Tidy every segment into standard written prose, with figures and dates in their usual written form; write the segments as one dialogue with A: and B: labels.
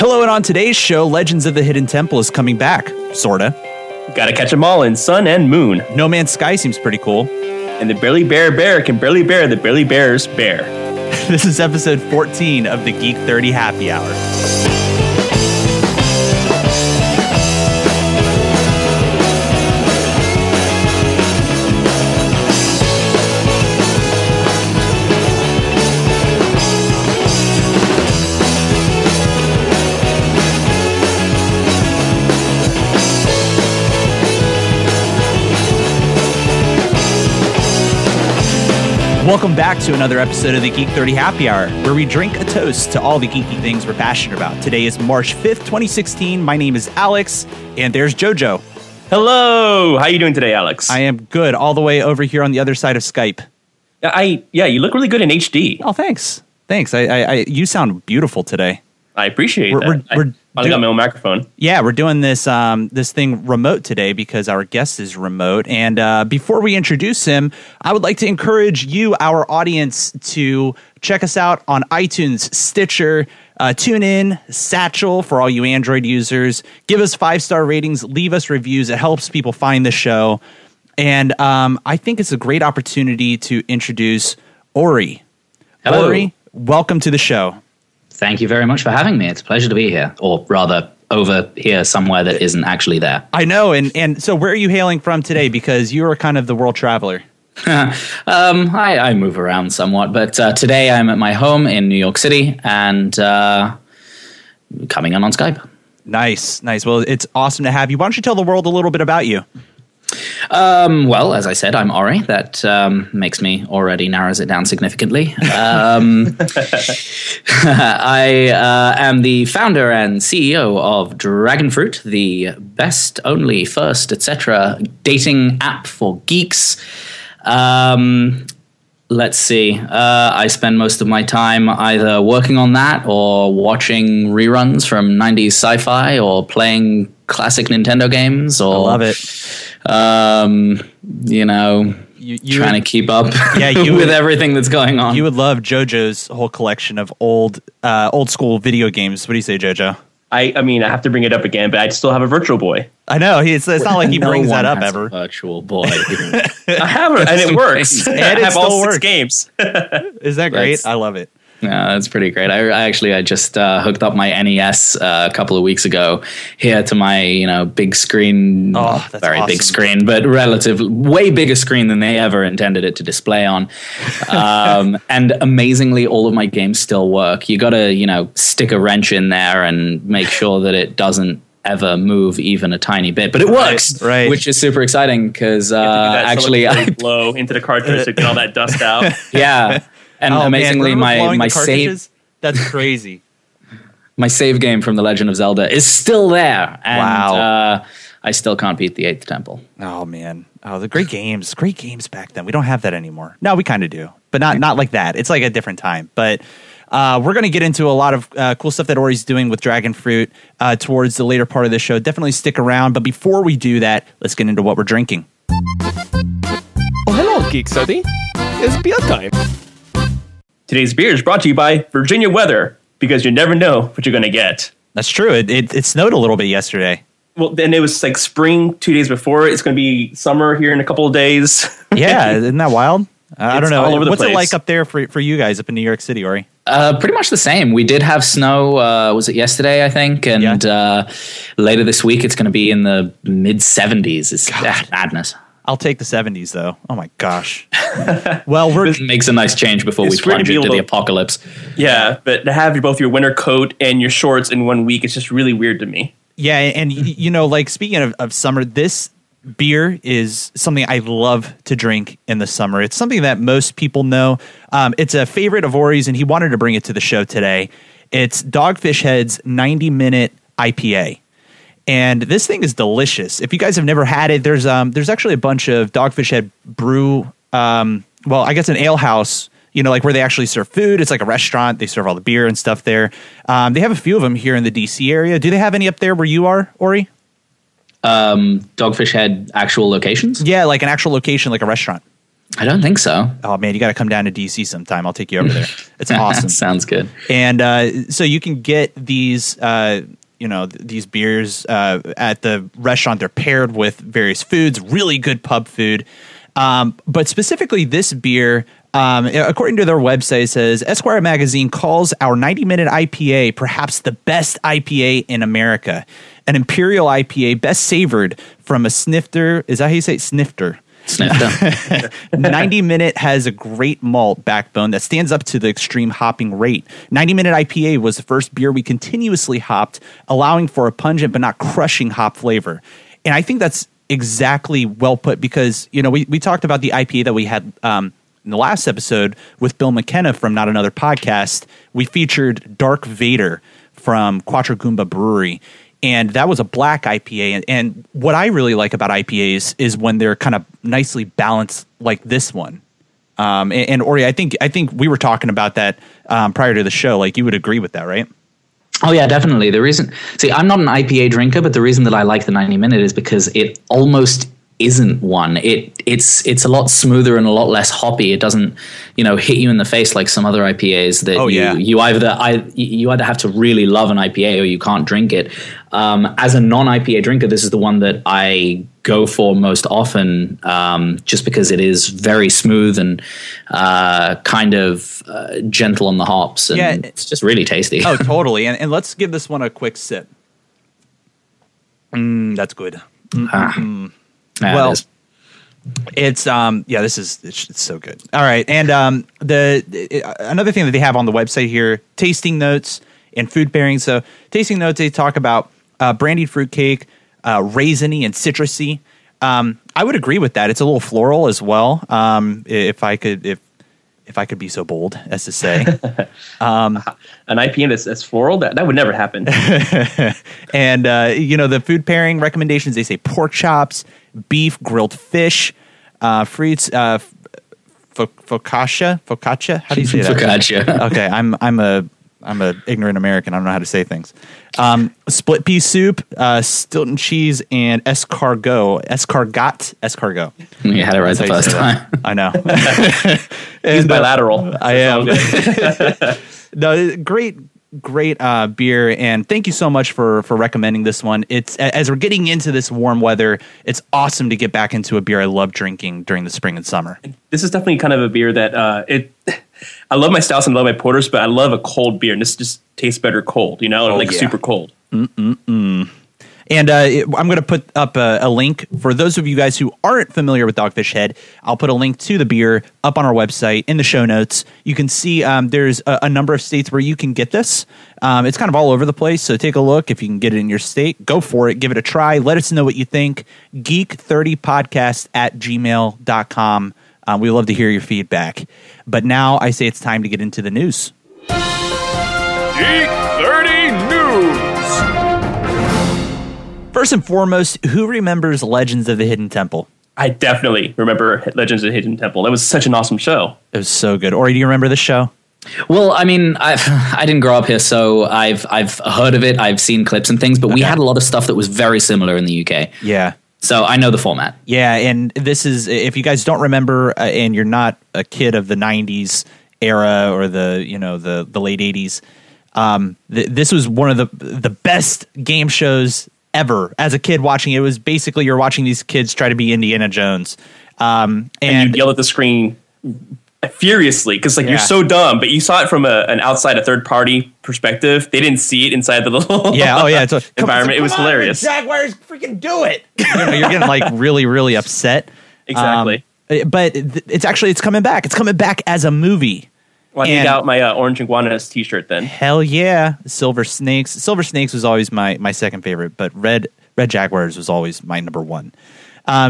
A: Hello, and on today's show, Legends of the Hidden Temple is coming back, sorta.
B: Gotta catch them all in Sun and Moon.
A: No Man's Sky seems pretty cool.
B: And the Barely Bear can barely bear the Barely Bear's bear.
A: This is episode 14 of the Geek 30 Happy Hour. Welcome back to another episode of the Geek 30 Happy Hour, where we drink a toast to all the geeky things we're passionate about. Today is March 5th, 2016. My name is Alex, and there's JoJo.
B: Hello! How you doing today, Alex?
A: I am good, all the way over here on the other side of Skype.
B: Yeah, you look really good in HD.
A: Oh, thanks. Thanks. You sound beautiful today.
B: I appreciate that. I got my own microphone.
A: Yeah, we're doing this thing remote today because our guest is remote. And before we introduce him, I would like to encourage you, our audience, to check us out on iTunes, Stitcher, TuneIn, Satchel for all you Android users. Give us 5-star ratings. Leave us reviews. It helps people find the show. And I think it's a great opportunity to introduce Ori.
C: Hello.
A: Ori, welcome to the show.
C: Thank you very much for having me. It's a pleasure to be here, or rather over here somewhere that isn't actually there.
A: I know. And so where are you hailing from today? Because you are kind of the world traveler.
C: I move around somewhat, but today I'm at my home in New York City and coming in on Skype.
A: Nice. Well, it's awesome to have you. Why don't you tell the world a little bit about you?
C: Well, as I said, I'm Ori. That already narrows it down significantly. I am the founder and CEO of Dragonfruit, the best, only, first, etc. dating app for geeks. Let's see. I spend most of my time either working on that or watching reruns from 90s sci-fi or playing classic Nintendo games. Or,
A: I love it.
C: Trying to keep up with everything that's going on.
A: You would love JoJo's whole collection of old school video games. What do you say, JoJo?
B: I mean, I have to bring it up again, but I still have a Virtual Boy.
A: I know. It's not like he brings that up ever.
C: Virtual Boy.
B: I have it, and it works.
A: And
B: I have all
A: works.
B: 6 games.
A: Is that great? I love it.
C: Yeah, that's pretty great. I just hooked up my NES a couple of weeks ago here to my big screen.
A: Oh, that's
C: very
A: awesome.
C: big screen, but way bigger screen than they ever intended it to display on. And amazingly, all of my games still work. You got to stick a wrench in there and make sure that it doesn't ever move even a tiny bit, but it works,
A: right.
C: Which is super exciting because actually
B: I blow into the cartridge to get all that dust out.
C: Yeah. And amazingly, my save,
A: that's crazy.
C: My save game from The Legend of Zelda is still there. And,
A: wow.
C: I still can't beat the 8th Temple.
A: Oh, man. Oh, the great games back then. We don't have that anymore. No, we kind of do, but not like that. It's like a different time. But we're going to get into a lot of cool stuff that Ori's doing with Dragonfruit towards the later part of the show. Definitely stick around. But before we do that, let's get into what we're drinking.
D: Oh, hello, Geek 30. It's beer time.
B: Today's beer is brought to you by Virginia Weather, because you never know what you're going to get.
A: That's true. It snowed a little bit yesterday.
B: Well, then it was like spring 2 days before. It's going to be summer here in a couple of days.
A: Yeah, isn't that wild? I don't know.
B: All over the
A: What's
B: place.
A: it like up there for you guys up in New York City, Ori?
C: Pretty much the same. We did have snow, was it yesterday, I think? And later this week, it's going to be in the mid-70s. It's madness.
A: I'll take the 70s, though. Oh, my gosh. Well,
C: This makes a nice change before we plunge into the apocalypse.
B: Yeah, but to have both your winter coat and your shorts in 1 week, it's just really weird to me.
A: Yeah, and like speaking of summer, this beer is something I love to drink in the summer. It's something that most people know. It's a favorite of Ori's, and he wanted to bring it to the show today. It's Dogfish Head's 90-minute IPA. And this thing is delicious. If you guys have never had it, there's actually a bunch of Dogfish Head brew. I guess an ale house, like where they actually serve food. It's like a restaurant. They serve all the beer and stuff there. They have a few of them here in the DC area. Do they have any up there where you are, Ori?
C: Dogfish Head actual locations?
A: Yeah, like an actual location, like a restaurant.
C: I don't think so.
A: Oh man, you got to come down to DC sometime. I'll take you over there. It's awesome.
C: Sounds good.
A: And so you can get these, these beers at the restaurant. They're paired with various foods, really good pub food. But specifically this beer, according to their website, it says Esquire magazine calls our 90-minute IPA perhaps the best IPA in America. An Imperial IPA best savored from a snifter. Is that how you say it? Snifter? 90-minute has a great malt backbone that stands up to the extreme hopping rate. 90-minute IPA was the first beer we continuously hopped, allowing for a pungent but not crushing hop flavor. And I think that's exactly well put because, we talked about the IPA that we had in the last episode with Bill McKenna from Not Another Podcast. We featured Dark Vader from Quattro Goomba Brewery. And that was a black IPA. And what I really like about IPAs is when they're kind of nicely balanced like this one. And Ori, I think we were talking about that prior to the show. Like you would agree with that, right?
C: Oh yeah, definitely. I'm not an IPA drinker, but the reason that I like the 90-minute is because it almost isn't one. It's a lot smoother and a lot less hoppy. It doesn't, hit you in the face like some other IPAs that you either have to really love an IPA or you can't drink it. As a non-IPA drinker, this is the one that I go for most often, just because it is very smooth and kind of gentle on the hops, and it's just really tasty.
A: Oh, totally. And let's give this one a quick sip. That's good. Well, it's it's so good. All right, and another thing that they have on the website here: tasting notes and food pairings. So, tasting notes, they talk about brandied fruitcake, raisiny and citrusy. I would agree with that. It's a little floral as well. If I could be so bold as to say,
B: an IPA that's floral, that would never happen.
A: And the food pairing recommendations, they say pork chops, beef, grilled fish, frites, focaccia. How do you say that?
C: Focaccia.
A: Okay, I'm a ignorant American. I don't know how to say things. Split pea soup, Stilton cheese, and escargot.
C: You had it right the first time.
A: I know.
B: He's bilateral.
A: I am. No, great beer, and thank you so much for recommending this one. It's as we're getting into this warm weather, it's awesome to get back into a beer I love drinking during the spring and summer.
B: This is definitely kind of a beer that I love my stouts and love my porters, but I love a cold beer, and this just tastes better cold, super cold.
A: And I'm going to put up a link for those of you guys who aren't familiar with Dogfish Head. I'll put a link to the beer up on our website in the show notes. You can see there's a number of states where you can get this. It's kind of all over the place, so take a look. If you can get it in your state, go for it. Give it a try. Let us know what you think. geek30podcast@gmail.com. We love to hear your feedback. But now I say it's time to get into the news.
D: Geek 30 News!
A: First and foremost, who remembers Legends of the Hidden Temple?
B: I definitely remember Legends of the Hidden Temple. That was such an awesome show.
A: It was so good. Ori, do you remember the show?
C: Well, I mean, I didn't grow up here, so I've heard of it. I've seen clips and things, but we had a lot of stuff that was very similar in the UK.
A: Yeah.
C: So I know the format.
A: Yeah, and this is, if you guys don't remember, and you're not a kid of the 90s era or the late 80s, this was one of the best game shows ever. As a kid watching it, was basically you're watching these kids try to be Indiana Jones.
B: And you yell at the screen furiously because you're so dumb, but you saw it from an outside, a third party perspective. They didn't see it inside the little environment. It was hilarious.
A: Jaguars, freaking do it! You're getting really, really upset.
B: Exactly.
A: But it's coming back. It's coming back as a movie.
B: Well, I need out my Orange Iguanas t-shirt then.
A: Hell yeah. Silver Snakes. Silver Snakes was always my second favorite, but Red Jaguars was always my number one.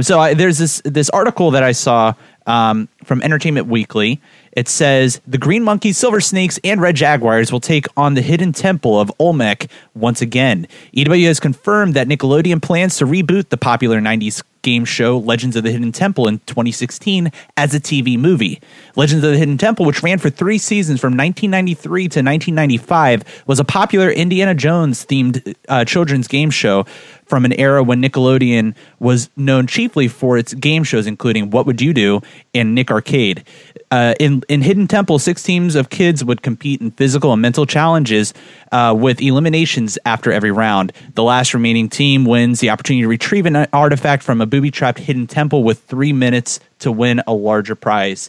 A: So there's this article that I saw from Entertainment Weekly. It says, the Green Monkeys, Silver Snakes, and Red Jaguars will take on the Hidden Temple of Olmec once again. EW has confirmed that Nickelodeon plans to reboot the popular 90s game show Legends of the Hidden Temple in 2016 as a TV movie. Legends of the Hidden Temple, which ran for 3 seasons from 1993 to 1995, was a popular Indiana Jones themed children's game show from an era when Nickelodeon was known chiefly for its game shows, including What Would You Do and Nick Arcade. In Hidden Temple, 6 teams of kids would compete in physical and mental challenges with eliminations after every round. The last remaining team wins the opportunity to retrieve an artifact from a booby-trapped hidden temple with 3 minutes to win a larger prize.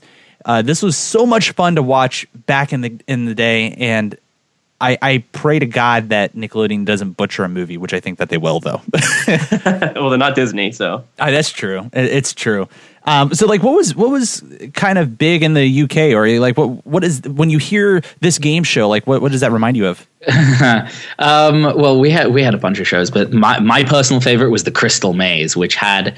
A: This was so much fun to watch back in the day, and I pray to God that Nickelodeon doesn't butcher a movie, which I think that they will, though.
B: Well, they're not Disney, so
A: that's true. It's true. So, like, what was kind of big in the UK, or like what is when you hear this game show? Like, what does that remind you of?
C: Well, we had a bunch of shows, but my personal favorite was the Crystal Maze, which had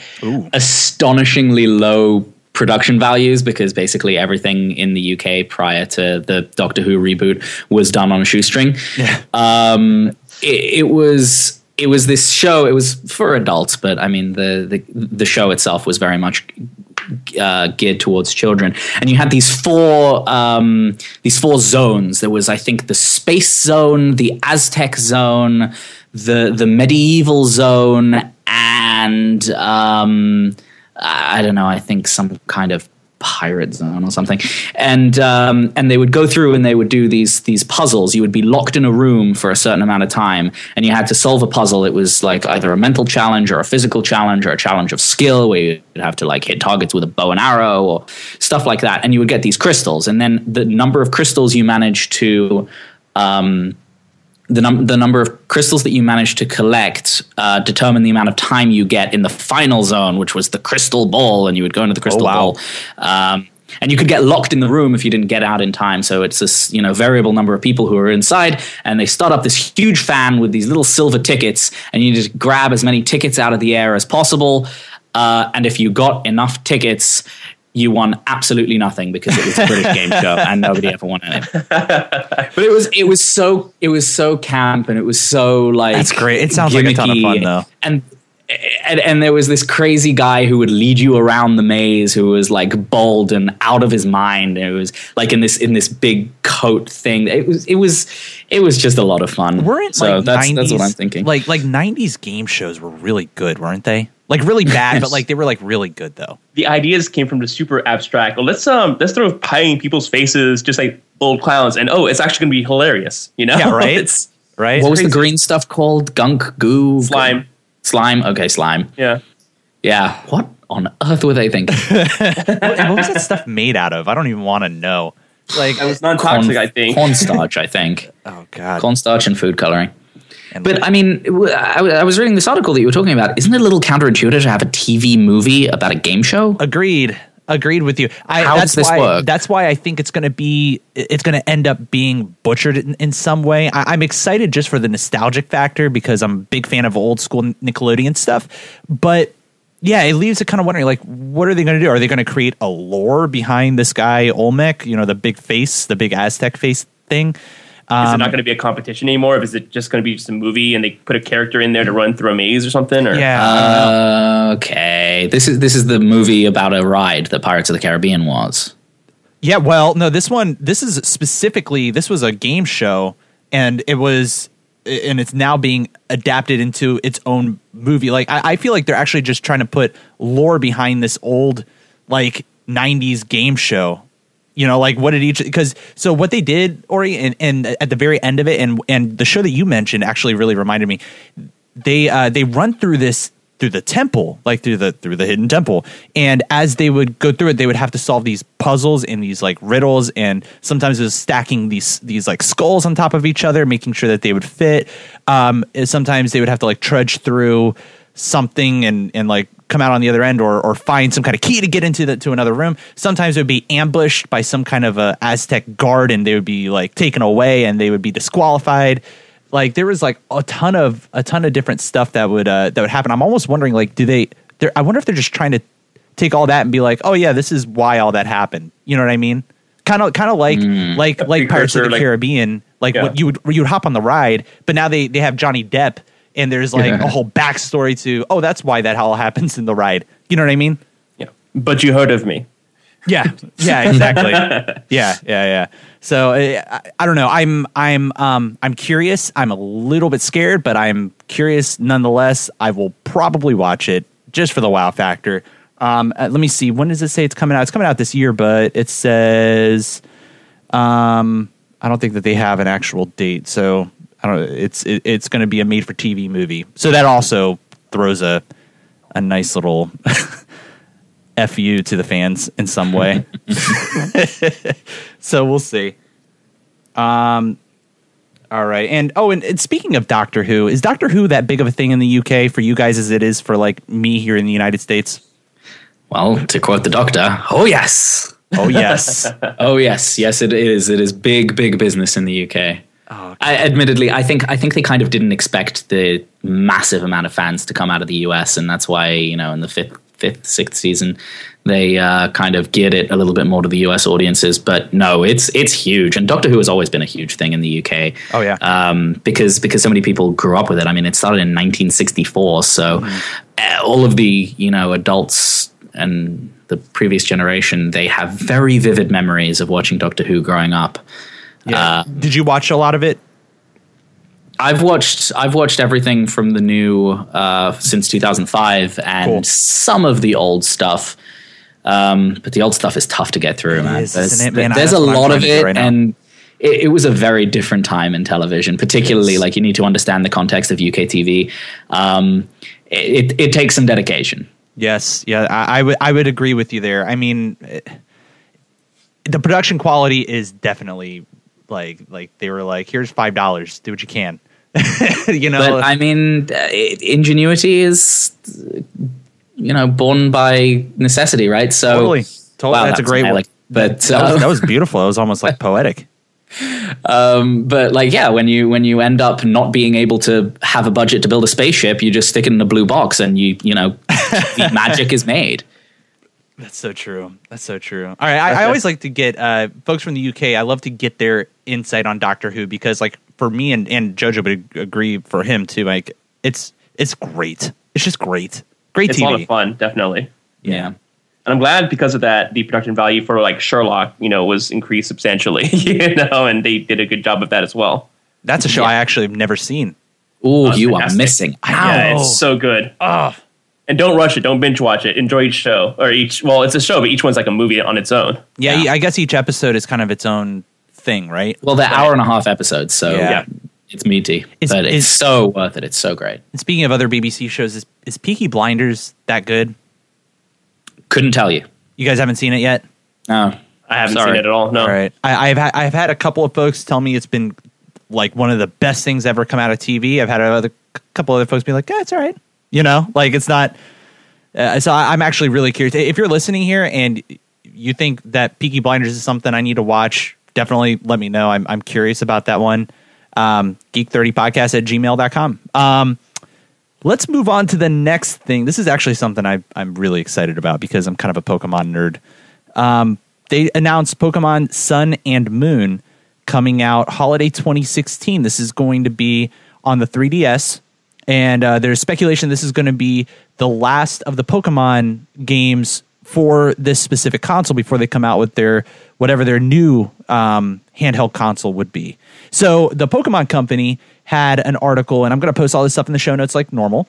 C: astonishingly low production values because basically everything in the UK prior to the Doctor Who reboot was done on a shoestring. Yeah. It was this show. It was for adults, but I mean the show itself was very much geared towards children. And you had these four zones. There was, I think, the space zone, the Aztec zone, the medieval zone, and I don't know, I think some kind of pirate zone or something. And they would go through and they would do these puzzles. You would be locked in a room for a certain amount of time and you had to solve a puzzle. It was like either a mental challenge or a physical challenge or a challenge of skill where you would have to like hit targets with a bow and arrow or stuff like that. And you would get these crystals. And then the number of crystals you managed to the number of crystals that you managed to collect determine the amount of time you get in the final zone, which was the crystal ball, and you would go into the crystal ball. And you could get locked in the room if you didn't get out in time. So it's this, variable number of people who are inside, and they start up this huge fan with these little silver tickets, and you just grab as many tickets out of the air as possible. And if you got enough tickets, you won absolutely nothing because it was a British game show and nobody ever won it. But it was so camp and it was so like
A: that's great. It sounds like a ton of fun though.
C: And there was this crazy guy who would lead you around the maze who was like bald and out of his mind. And it was like in this big coat thing. It was just a lot of fun.
A: That's what I'm thinking. Like 90s game shows were really good, weren't they? Like really bad, but like they were like really good though.
B: The ideas came from the super abstract. Well, let's throw pie in people's faces just like old clowns, and it's actually going to be hilarious.
A: Yeah, right. Right.
C: What was the green stuff called? Gunk, goo,
B: slime.
C: Slime. Okay, slime.
B: Yeah.
C: Yeah. What on earth were they thinking?
A: What was that stuff made out of? I don't even want to know. Like
B: it was non-toxic, I think.
C: Cornstarch, I think.
A: Oh God.
C: Cornstarch and food coloring. But I mean, I was reading this article that you were talking about. Isn't it a little counterintuitive to have a TV movie about a game show?
A: Agreed with you.
C: How does this work?
A: That's why I think it's going to end up being butchered in some way. I'm excited just for the nostalgic factor because I'm a big fan of old school Nickelodeon stuff. But yeah, it leaves it kind of wondering, like, what are they going to do? Are they going to create a lore behind this guy Olmec? The big face, the big Aztec face thing.
B: Is it not going to be a competition anymore? Or is it just going to be just a movie and they put a character in there to run through a maze or something? Or?
A: Yeah.
C: Okay. This is the movie about a ride that Pirates of the Caribbean was.
A: Yeah. Well, no, this was a game show and it's now being adapted into its own movie. Like I feel like they're actually just trying to put lore behind this old like 90s game show. Like what did so what they did, Ori, and at the very end of it, and the show that you mentioned actually really reminded me. They run through the temple, like through the hidden temple, and as they would go through it, they would have to solve these puzzles and these like riddles, and sometimes it was stacking these like skulls on top of each other, making sure that they would fit. Sometimes they would have to like trudge through something and like come out on the other end or find some kind of key to get to another room. Sometimes it would be ambushed by some kind of a Aztec guard and they would be like taken away and they would be disqualified. Like there was like a ton of different stuff that would happen. I'm almost wondering like I wonder if they're just trying to take all that and be like, oh yeah, this is why all that happened. You know what I mean? Kind of like Pirates of the Caribbean. Like what you would hop on the ride, but now they have Johnny Depp and there's like a whole backstory to, oh, that's why that all happens in the ride. You know what I mean?
B: Yeah. But you heard of me.
A: Yeah, exactly. yeah. So I don't know. I'm curious. I'm a little bit scared, but I'm curious nonetheless. I will probably watch it just for the wow factor. Let me see. When does it say it's coming out? It's coming out this year, but it says I don't think that they have an actual date. So I don't. It's going to be a made for TV movie. So that also throws a nice little FU to the fans in some way. So we'll see. All right. And speaking of Doctor Who, is Doctor Who that big of a thing in the UK for you guys as it is for like me here in the United States?
C: Well, to quote the Doctor, oh yes.
A: Oh yes.
C: Oh yes. Yes, it is. It is big business in the UK. Oh, okay. Admittedly, I think they kind of didn't expect the massive amount of fans to come out of the US, and that's why, in the fifth, sixth season, they kind of geared it a little bit more to the US audiences. But no, it's huge, and Doctor Who has always been a huge thing in the UK.
A: Oh yeah,
C: because so many people grew up with it. I mean, it started in 1964, so all of the adults and the previous generation, they have very vivid memories of watching Doctor Who growing up.
A: Yeah. Did you watch a lot of it?
C: I've watched everything from the new since 2005 and some of the old stuff. But the old stuff is tough to get through, man. There's a lot of it, right, and it was a very different time in television, particularly like you need to understand the context of UK TV. It takes some dedication.
A: Yes. Yeah, I would agree with you there. I mean, the production quality is definitely like they were like, here's $5, do what you can. But
C: I mean, ingenuity is born by necessity, right? So
A: totally. Wow, that's a great one.
C: But
A: that was beautiful. It was almost like poetic.
C: But like, yeah, when you end up not being able to have a budget to build a spaceship, you just stick it in a blue box, and magic is made.
A: That's so true. All right, I always like to get folks from the UK. I love to get their insight on Doctor Who because, like, for me and Jojo would agree for him too. Like, it's great. It's just great. Great
B: it's
A: TV.
B: It's a lot of fun, definitely.
A: Yeah.
B: And I'm glad because of that, the production value for like Sherlock, was increased substantially, and they did a good job of that as well.
A: That's a show I actually have never seen.
C: Oh, you fantastic. Are missing out.
B: Yeah, it's so good.
A: Oh.
B: And don't rush it. Don't binge watch it. Enjoy each show it's a show, but each one's like a movie on its own.
A: Yeah. I guess each episode is kind of its own thing, right?
C: Well, they're hour and a half episodes, so it's meaty, but it's so worth it. It's so great.
A: And speaking of other BBC shows, is Peaky Blinders that good?
C: Couldn't tell you.
A: You guys haven't seen it yet?
B: No, I haven't seen it at all. No.
A: All right. I've had a couple of folks tell me it's been like one of the best things ever come out of TV. I've had a couple other folks be like, yeah, it's all right. Like it's not. So I'm actually really curious. If you're listening here and you think that Peaky Blinders is something I need to watch, definitely let me know. I'm curious about that one. geek30podcast@gmail.com. Let's move on to the next thing. This is actually something I'm really excited about because I'm kind of a Pokemon nerd. They announced Pokemon Sun and Moon coming out holiday 2016. This is going to be on the 3DS. And there's speculation this is going to be the last of the Pokemon games for this specific console before they come out with whatever their new handheld console would be. So the Pokemon Company had an article, and I'm going to post all this stuff in the show notes like normal.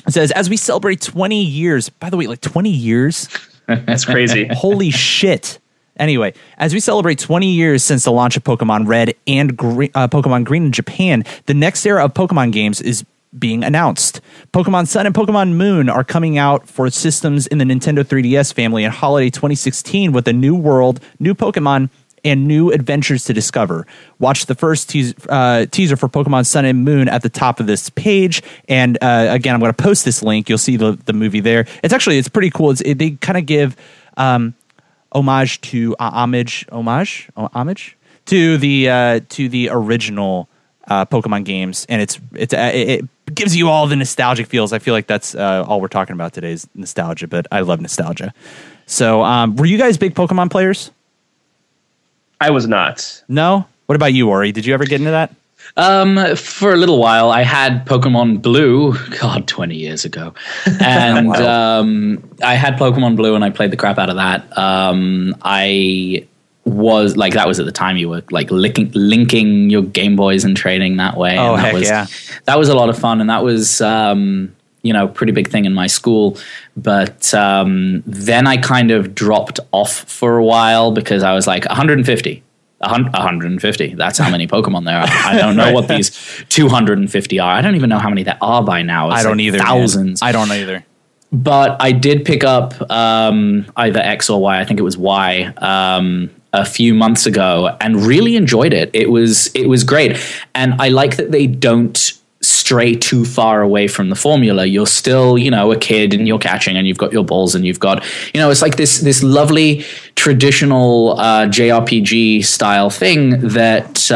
A: It says, as we celebrate 20 years, by the way, like 20 years?
B: That's crazy.
A: Holy shit. Anyway, as we celebrate 20 years since the launch of Pokemon Red and Pokemon Green in Japan, the next era of Pokemon games is being announced. Pokemon Sun and Pokemon Moon are coming out for systems in the Nintendo 3DS family in holiday 2016 with a new world, new Pokemon, and new adventures to discover. Watch the first teaser for Pokemon Sun and Moon at the top of this page. And again, I'm going to post this link. You'll see the movie there. It's pretty cool. They kind of give homage to the original Pokemon games, and it gives you all the nostalgic feels. I feel like that's all we're talking about today is nostalgia, but I love nostalgia. So, were you guys big Pokemon players?
B: I was not.
A: No? What about you, Ori? Did you ever get into that?
C: For a little while, I had Pokemon Blue, 20 years ago. And I had Pokemon Blue and I played the crap out of that. I was like, that was at the time you were like linking your Game Boys and trading that way.
A: Oh,
C: and that was a lot of fun. And that was, pretty big thing in my school. But then I kind of dropped off for a while because I was like 150. That's how many Pokemon there are. I don't know what these 250 are. I don't even know how many there are by now.
A: I don't either.
C: Thousands.
A: Man. I don't either.
C: But I did pick up either X or Y. I think it was Y. A few months ago, and really enjoyed it. It was great, and I like that they don't stray too far away from the formula. You're still, a kid, and you're catching, and you've got your balls, and you've got, it's like this lovely traditional JRPG style thing that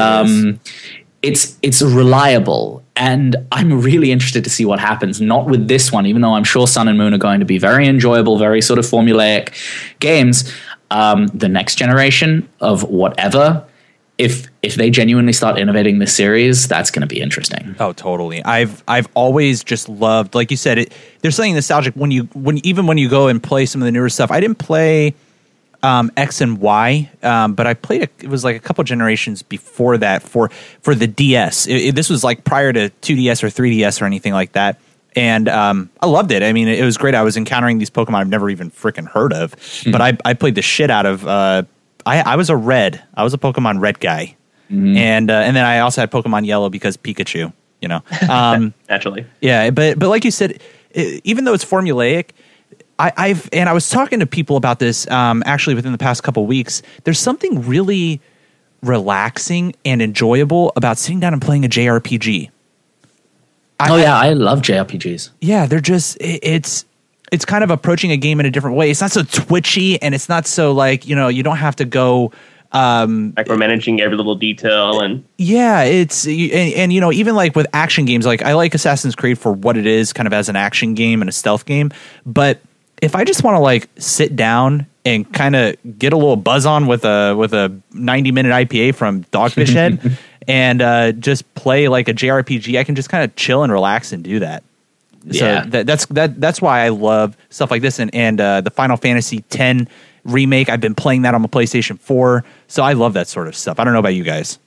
C: it's reliable. And I'm really interested to see what happens, not with this one, even though I'm sure Sun and Moon are going to be very enjoyable, very sort of formulaic games. The next generation of whatever, if they genuinely start innovating this series, that's going to be interesting.
A: Oh, totally. I've always just loved, like you said, there's something nostalgic when you go and play some of the newer stuff. I didn't play X and Y, but I played it was like a couple generations before that for the DS. This was like prior to 2DS or 3DS or anything like that. And I loved it. I mean, it was great. I was encountering these Pokemon I've never even freaking heard of. But I played the shit out of. I was a red. I was a Pokemon Red guy, and then I also had Pokemon Yellow because Pikachu.
B: Naturally.
A: Yeah, but like you said, even though it's formulaic, I was talking to people about this actually within the past couple weeks. There's something really relaxing and enjoyable about sitting down and playing a JRPG.
C: I love JRPGs.
A: Yeah, they're just it's kind of approaching a game in a different way. It's not so twitchy, and it's not so like, you don't have to go
B: micromanaging every little detail. And
A: yeah, it's and even like with action games, like I like Assassin's Creed for what it is, kind of as an action game and a stealth game. But if I just want to like sit down and kind of get a little buzz on with a 90-minute IPA from Dogfish Head and just play like a JRPG, I can just kind of chill and relax and do that.
C: Yeah.
A: So that's why I love stuff like this. And the Final Fantasy X remake, I've been playing that on my PlayStation 4. So I love that sort of stuff. I don't know about you guys.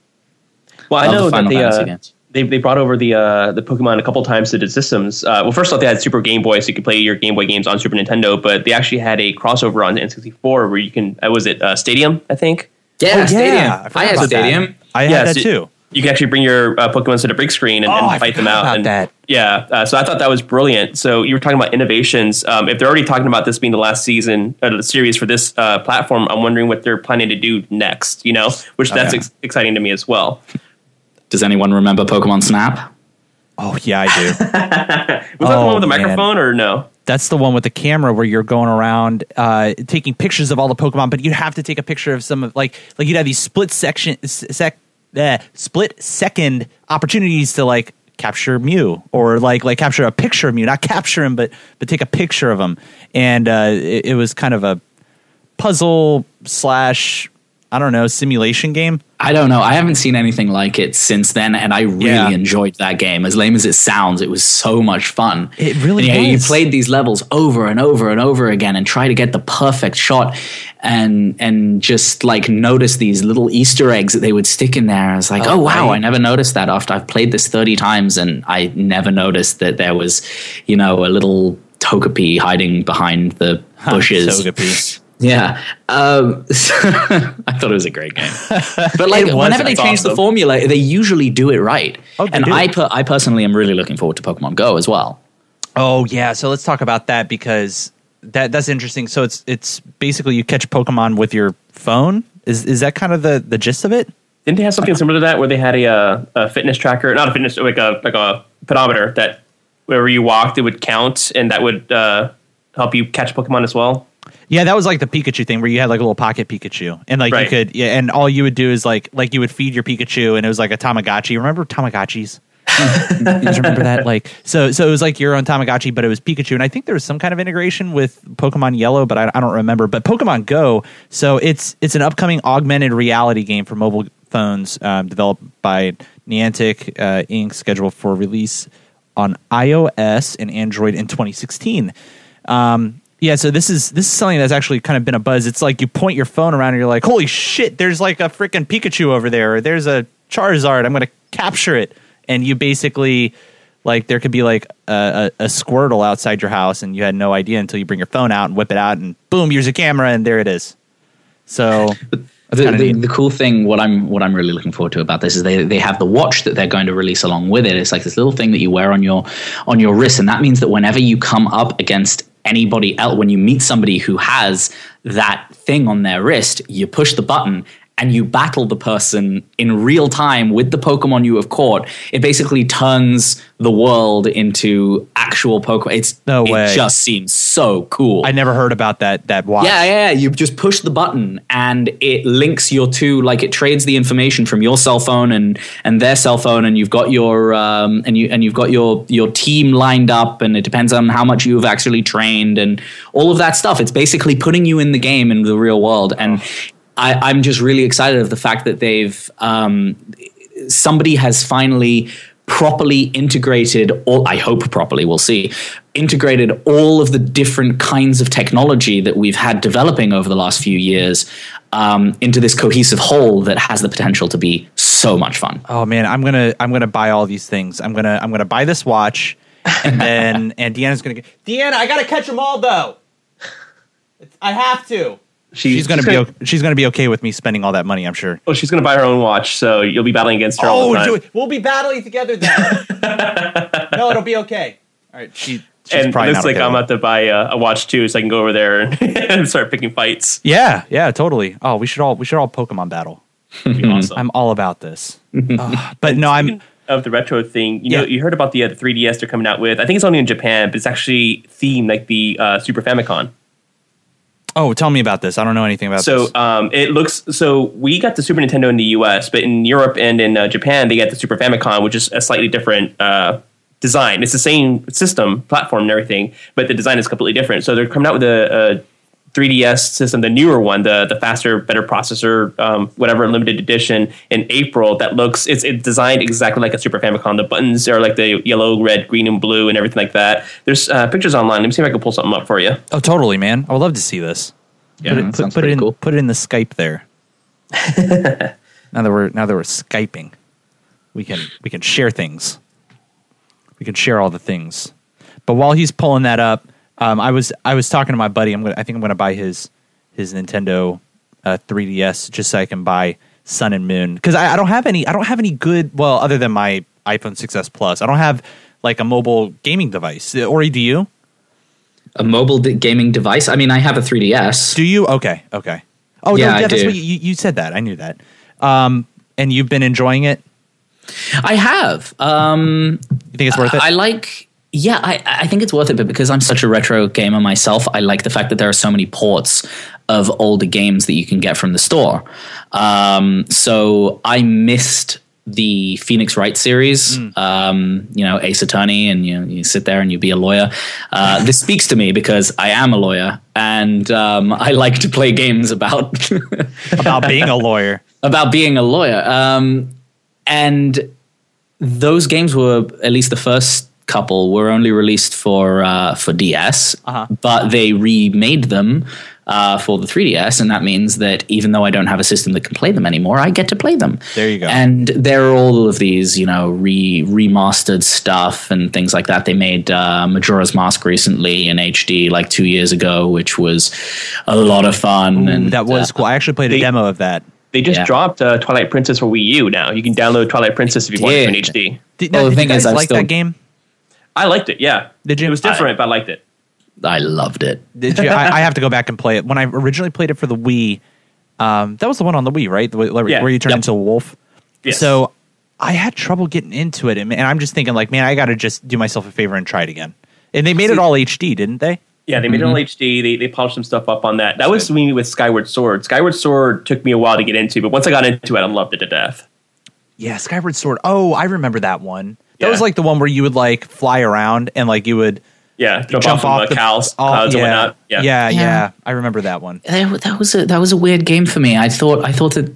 B: Well, I know that they brought over the Pokemon a couple times to the systems. Well, first off, they had Super Game Boy, so you could play your Game Boy games on Super Nintendo. But they actually had a crossover on N64 where you can. Was it Stadium? I think.
C: Yeah, Stadium. I had Stadium.
A: I had that too.
B: You can actually bring your Pokemon to the big screen and fight them out.
A: About that.
B: Yeah, so I thought that was brilliant. So you were talking about innovations. If they're already talking about this being the last season of the series for this platform, I'm wondering what they're planning to do next. Which that's exciting to me as well.
C: Does anyone remember Pokemon Snap?
A: Oh yeah, I do.
B: Was that the one with the microphone or no?
A: That's the one with the camera where you're going around taking pictures of all the Pokemon, but you have to take a picture of some of like you'd have these split second opportunities to like capture Mew or like capture a picture of Mew, not capture him, but take a picture of him. And it was kind of a puzzle / I don't know, simulation game.
C: I don't know. I haven't seen anything like it since then, and I really enjoyed that game. As lame as it sounds, it was so much fun.
A: It really was.
C: You played these levels over and over and over again and try to get the perfect shot and just like notice these little Easter eggs that they would stick in there. I was like, oh wow, I never noticed that after I've played this 30 times, and I never noticed that there was, a little Togepi hiding behind the bushes.
A: Togepi.
C: Yeah, I thought it was a great game. But like whenever they change the formula, they usually do it right. And I personally am really looking forward to Pokemon Go as well.
A: Oh yeah, so let's talk about that because that's interesting. So it's basically you catch Pokemon with your phone. Is that kind of the gist of it?
B: Didn't they have something similar to that where they had a fitness tracker, not a fitness, like a pedometer that wherever you walked it would count and that would help you catch Pokemon as well?
A: Yeah, that was like the Pikachu thing where you had like a little pocket Pikachu, and like you could, and all you would do is like you would feed your Pikachu, and it was like a Tamagotchi. Remember Tamagotchis? You guys remember that? Like, so it was like your own Tamagotchi, but it was Pikachu, and I think there was some kind of integration with Pokemon Yellow, but I don't remember. But Pokemon Go, so it's an upcoming augmented reality game for phones, developed by Niantic Inc., scheduled for release on iOS and Android in 2016. So this is something that's actually kind of been a buzz. It's like you point your phone around and you're like, holy shit, there's like a freaking Pikachu over there, or there's a Charizard, I'm going to capture it. And you basically, like, there could be like a Squirtle outside your house, and you had no idea until you bring your phone out and whip it out, and boom, use a camera, and there it is. So
C: the cool thing, what I'm really looking forward to about this is they have the watch that they're going to release along with it. It's like this little thing that you wear on your wrist, and that means that whenever you come up against anybody else, when you meet somebody who has that thing on their wrist, you push the button and you battle the person in real time with the Pokemon you have caught. It basically turns the world into actual Pokemon. It just seems so cool.
A: I never heard about that watch.
C: Yeah. You just push the button and it links your two, like it trades the information from your cell phone and their cell phone, and you've got your you've got your team lined up, and it depends on how much you've actually trained and all of that stuff. It's basically putting you in the game in the real world. And I'm just really excited of the fact that they've somebody has finally properly integrated, or I hope properly, we'll see, integrated all of the different kinds of technology that we've had developing over the last few years into this cohesive whole that has the potential to be so much fun.
A: Oh man, I'm gonna buy all these things. I'm gonna buy this watch, and then Deanna's gonna get Deanna. I gotta catch them all though. I have to. She's gonna be okay with me spending all that money, I'm sure.
B: Oh, she's gonna buy her own watch, so you'll be battling against her all the time.
A: We'll be battling together then. No, it'll be okay. All right, she's
B: and
A: probably
B: it looks
A: not
B: like
A: okay
B: I'm about to buy a watch too, so I can go over there and start picking fights.
A: Yeah, totally. Oh, we should all Pokemon battle.
B: That'd be awesome.
A: I'm all about this. But no, I'm
B: of the retro thing. You know, you heard about the 3DS they're coming out with. I think it's only in Japan, but it's actually themed like the Super Famicom.
A: Oh, tell me about this. I don't know anything about this.
B: It looks so. We got the Super Nintendo in the US, but in Europe and in Japan, they got the Super Famicom, which is a slightly different design. It's the same system, platform, and everything, but the design is completely different. So they're coming out with a 3DS system, the newer one, the faster, better processor, whatever, limited edition in April. That looks it's designed exactly like a Super Famicom. The buttons are like the yellow, red, green, and blue, and everything like that. There's pictures online. Let me see if I can pull something up for you.
A: Oh, totally, man! I would love to see this.
B: Yeah,
A: put it in. Cool. Put it in the Skype there. now that we're Skyping, we can share things. We can share all the things. But while he's pulling that up. I was talking to my buddy. I think I'm gonna buy his Nintendo 3DS just so I can buy Sun and Moon, because I don't have any good, well, other than my iPhone 6s Plus. I don't have like a mobile gaming device. Ori, do you?
C: A mobile gaming device? I mean, I have a 3DS.
A: Do you? Okay. Oh yeah, that's what you said that. I knew that. And you've been enjoying it?
C: I have.
A: You think it's worth it?
C: Yeah, I think it's worth it, but because I'm such a retro gamer myself, I like the fact that there are so many ports of older games that you can get from the store. So I missed the Phoenix Wright series, Ace Attorney, and you sit there and you be a lawyer. This speaks to me because I am a lawyer, and I like to play games about
A: being a lawyer.
C: About being a lawyer. And those games were, at least the first couple, were only released for DS, but they remade them for the 3DS, and that means that even though I don't have a system that can play them anymore, I get to play them.
A: There you go.
C: And there are all of these, remastered stuff and things like that. They made Majora's Mask recently in HD, like 2 years ago, which was a lot of fun.
A: Ooh, and that was cool. I actually played a demo of that.
B: They just dropped Twilight Princess for Wii U now. You can download Twilight Princess if you want it in HD.
A: Did you guys like that game?
B: I liked it, yeah.
A: Did you?
B: It was different, but I liked it.
C: I loved it.
A: Did you? I have to go back and play it. When I originally played it for the Wii, that was the one on the Wii, right? Where you turn into a wolf.
B: Yes.
A: So I had trouble getting into it, and I'm just thinking, like, man, I got to just do myself a favor and try it again. And they made it all HD, didn't they?
B: Yeah, they made it all HD. They polished some stuff up on that. That was me with Skyward Sword. Skyward Sword took me a while to get into, but once I got into it, I loved it to death.
A: Yeah, Skyward Sword. Oh, I remember that one. That was like the one where you would like fly around and like you would
B: jump off the clouds and whatnot.
A: Yeah. I remember that one.
C: That was a weird game for me. I thought that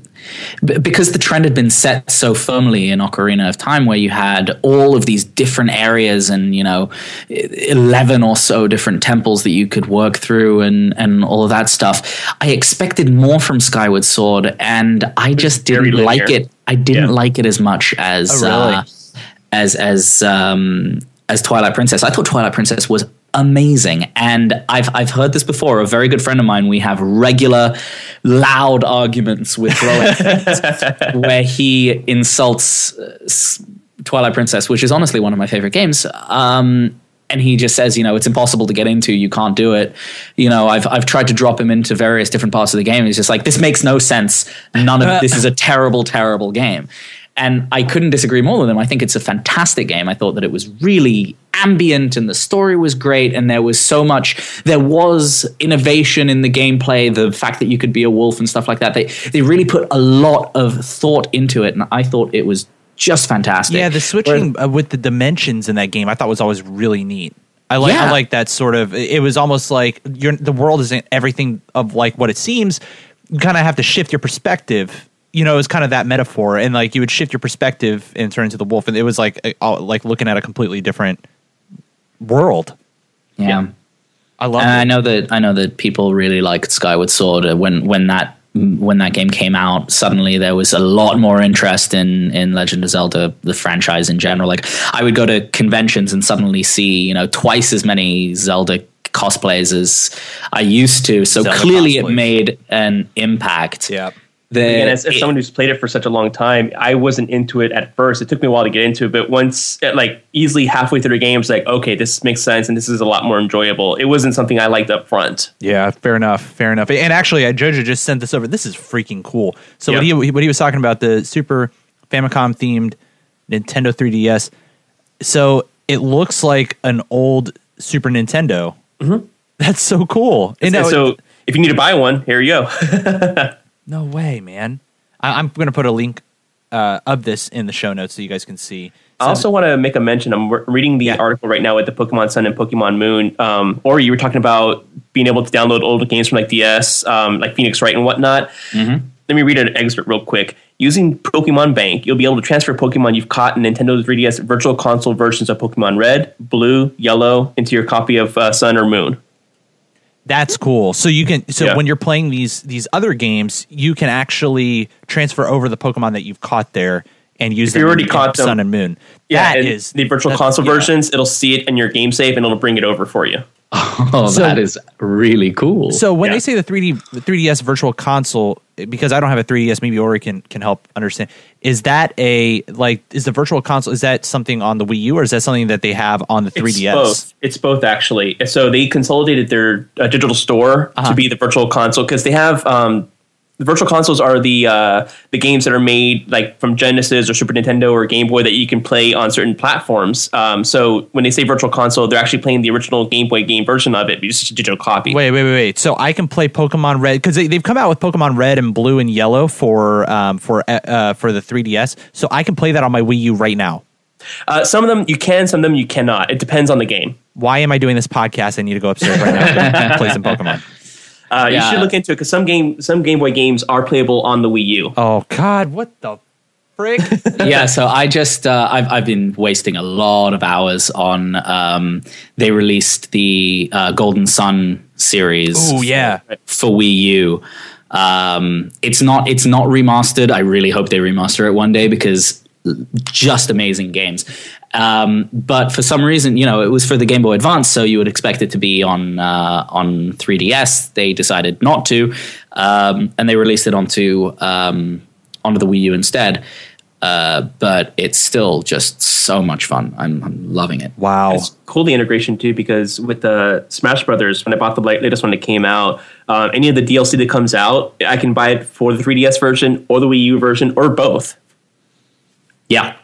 C: because the trend had been set so firmly in Ocarina of Time, where you had all of these different areas and 11 or so different temples that you could work through and all of that stuff. I expected more from Skyward Sword, and I just didn't like it. I didn't like it as much as as Twilight Princess. I thought Twilight Princess was amazing, and I've heard this before. A very good friend of mine, we have regular loud arguments with Rowan where he insults Twilight Princess, which is honestly one of my favorite games. And he just says, it's impossible to get into. You can't do it. I've tried to drop him into various different parts of the game. He's just like, this makes no sense. None of this is a terrible, terrible game. And I couldn't disagree more with him. I think it's a fantastic game. I thought that it was really ambient and the story was great. And there was innovation in the gameplay, the fact that you could be a wolf and stuff like that. They really put a lot of thought into it. And I thought it was just fantastic.
A: Yeah, the switching with the dimensions in that game I thought was always really neat. I like that sort of, it was almost like the world isn't everything of like what it seems. You kind of have to shift your perspective. It was kind of that metaphor, and like you would shift your perspective and turn into the wolf, and it was like looking at a completely different world.
C: Yeah.
A: I love it.
C: I know that people really liked Skyward Sword when that game came out. Suddenly there was a lot more interest in Legend of Zelda, the franchise in general. Like I would go to conventions and suddenly see, twice as many Zelda cosplays as I used to. So Zelda clearly cosplays. It made an impact.
A: Yeah.
B: Again, as someone who's played it for such a long time, I wasn't into it at first. It took me a while to get into it, but once, easily halfway through the game, it's like, okay, this makes sense, and this is a lot more enjoyable. It wasn't something I liked up front.
A: Yeah, fair enough. And actually, Jojo just sent this over. This is freaking cool. So what he was talking about, the Super Famicom themed Nintendo 3DS. So it looks like an old Super Nintendo. Mm-hmm. That's so cool.
B: So if you need to buy one, here you go.
A: No way, man. I'm going to put a link of this in the show notes so you guys can see.
B: I also want to make a mention. I'm reading the article right now with the Pokemon Sun and Pokemon Moon. Or you were talking about being able to download older games from like DS, like Phoenix Wright and whatnot. Mm-hmm. Let me read an excerpt real quick. Using Pokemon Bank, you'll be able to transfer Pokemon you've caught in Nintendo 3DS Virtual Console versions of Pokemon Red, Blue, Yellow into your copy of Sun or Moon.
A: That's cool. So you can when you're playing these other games, you can actually transfer over the Pokemon that you've caught there and use them in Sun and Moon.
B: Yeah, that is the Virtual Console versions. It'll see it in your game save and it'll bring it over for you.
C: Oh, that is really cool.
A: So when they say the 3DS Virtual Console, because I don't have a 3DS, maybe Ori can help understand. Is that is the Virtual Console, is that something on the Wii U or is that something that they have on the 3DS?
B: It's both actually. So they consolidated their digital store to be the Virtual Console because they have the Virtual Consoles are the games that are made like from Genesis or Super Nintendo or Game Boy that you can play on certain platforms. So when they say Virtual Console, they're actually playing the original Game Boy game version of it, but it's just a digital copy.
A: Wait. So I can play Pokemon Red because they've come out with Pokemon Red and Blue and Yellow for the 3DS. So I can play that on my Wii U right now.
B: Some of them you can, some of them you cannot. It depends on the game.
A: Why am I doing this podcast? I need to go upstairs right now and play some Pokemon.
B: You should look into it because some Game Boy games are playable on the Wii U.
A: Oh God, what the frick?
C: Yeah, so I just I've been wasting a lot of hours on. They released the Golden Sun series.
A: Oh yeah,
C: for Wii U. It's not remastered. I really hope they remaster it one day because just amazing games. But for some reason, it was for the Game Boy Advance, so you would expect it to be on 3DS. They decided not to, and they released it onto the Wii U instead. But it's still just so much fun. I'm loving it.
A: Wow.
B: It's cool, the integration too, because with the Smash Brothers, when I bought the latest one that came out, any of the DLC that comes out, I can buy it for the 3DS version or the Wii U version or both.
C: Yeah.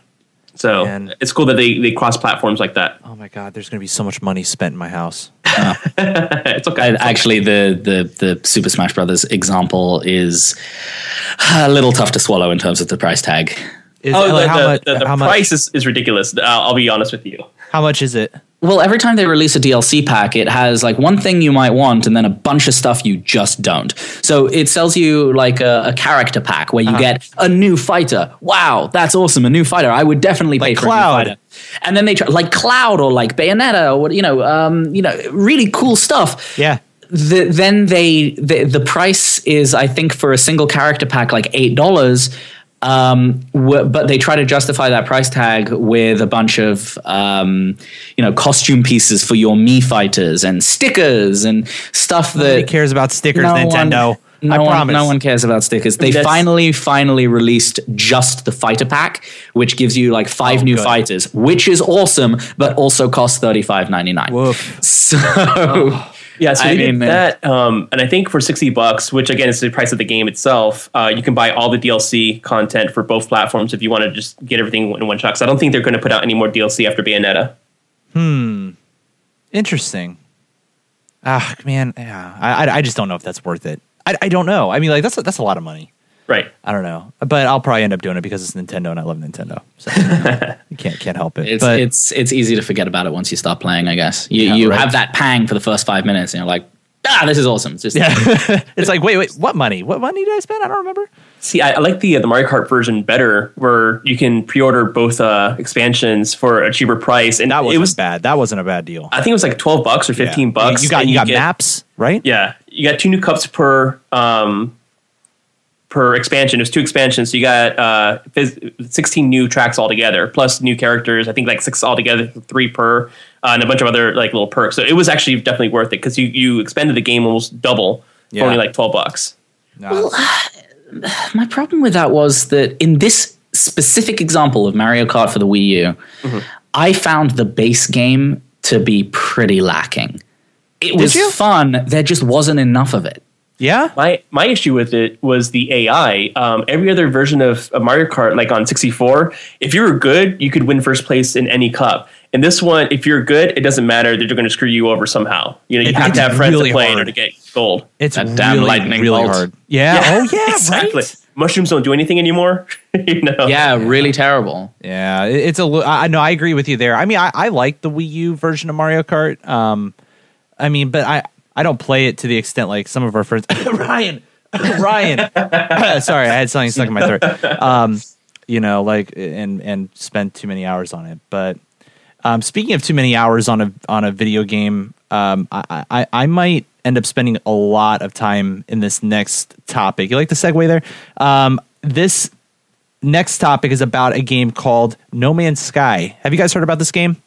B: So it's cool that they cross platforms like that.
A: Oh my God, there's going to be so much money spent in my house.
B: It's okay.
C: Actually, the Super Smash Brothers example is a little tough to swallow in terms of the price tag.
B: The price is ridiculous. I'll be honest with you.
A: How much is it?
C: Well, every time they release a DLC pack, it has like one thing you might want and then a bunch of stuff you just don't. So it sells you like a character pack where you get a new fighter. Wow, that's awesome. A new fighter. I would definitely pay for
A: Cloud.
C: A new fighter. And then they try like Cloud or like Bayonetta or really cool stuff.
A: Yeah.
C: Then the price is, I think, for a single character pack like $8. But they try to justify that price tag with a bunch of costume pieces for your Mii fighters and stickers and stuff.
A: Nobody cares about stickers, Nintendo. I promise.
C: No one cares about stickers. They finally released just the fighter pack, which gives you like 5 new fighters, which is awesome, but also costs $35.99.
A: Woof.
C: So.
B: Yeah, so they did that, and I think for $60, which again is the price of the game itself, you can buy all the DLC content for both platforms if you want to just get everything in one shot. So I don't think they're going to put out any more DLC after Bayonetta.
A: Interesting. Man, yeah, I just don't know if that's worth it. I don't know. I mean, like that's a lot of money.
B: Right.
A: I don't know, but I'll probably end up doing it because it's Nintendo and I love Nintendo. So you can't help it.
C: It's easy to forget about it once you start playing. I guess you have that pang for the first 5 minutes, and you're like, this is awesome. It's just
A: it's like wait, what money? What money did I spend? I don't remember.
B: See, I like the Mario Kart version better, where you can pre-order both expansions for a cheaper price, and
A: that wasn't bad. That wasn't a bad deal.
B: I think it was like $12 or $15.
A: You got maps, right?
B: Yeah, you got 2 new cups per expansion. There's 2 expansions, so you got 16 new tracks altogether, plus new characters. I think like 6 altogether, 3 per, and a bunch of other like little perks. So it was actually definitely worth it because you expanded the game almost double for only like $12.
C: Well, my problem with that was that in this specific example of Mario Kart for the Wii U, I found the base game to be pretty lacking. It was fun. There just wasn't enough of it.
A: Yeah.
B: My issue with it was the AI. Every other version of Mario Kart, like on 64, if you were good, you could win first place in any cup. And this one, if you're good, it doesn't matter. They're going to screw you over somehow. You have to have friends to play in order to get gold.
A: It's that damn lightning really hard. Yeah. Oh yeah.
B: Exactly.
A: Right?
B: Mushrooms don't do anything anymore.
C: Yeah, really terrible.
A: Yeah, it's I agree with you there. I mean, I like the Wii U version of Mario Kart. But I don't play it to the extent like some of our friends. Ryan. Sorry, I had something stuck in my throat. And spend too many hours on it. But speaking of too many hours on a video game, I might end up spending a lot of time in this next topic. You like the segue there? This next topic is about a game called No Man's Sky. Have you guys heard about this game?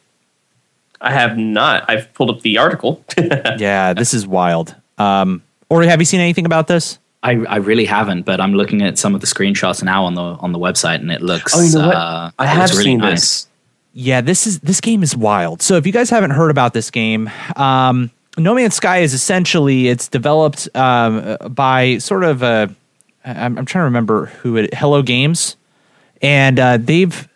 B: I have not. I've pulled up the article.
A: Yeah, this is wild. Or have you seen anything about this?
C: I really haven't, but I'm looking at some of the screenshots now on the website, and it looks.
B: Oh, you know what? I have really seen nice. This.
A: Yeah, this game is wild. So if you guys haven't heard about this game, No Man's Sky is essentially it's developed by sort of I'm trying to remember Hello Games, and they've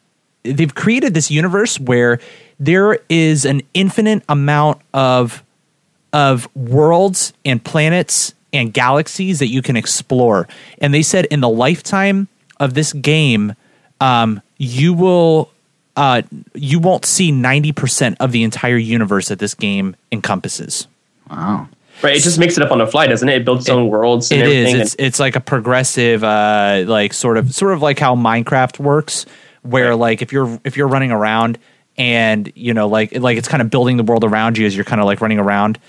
A: created this universe where there is an infinite amount of worlds and planets and galaxies that you can explore. And they said in the lifetime of this game, you won't see 90% of the entire universe that this game encompasses.
C: Wow.
B: Right, it just makes it up on the fly, doesn't it? It builds its own worlds and everything.
A: It is. It's like a progressive, like sort of like how Minecraft works, where like if you're running around and like it's kind of building the world around you as you're kind of like running around.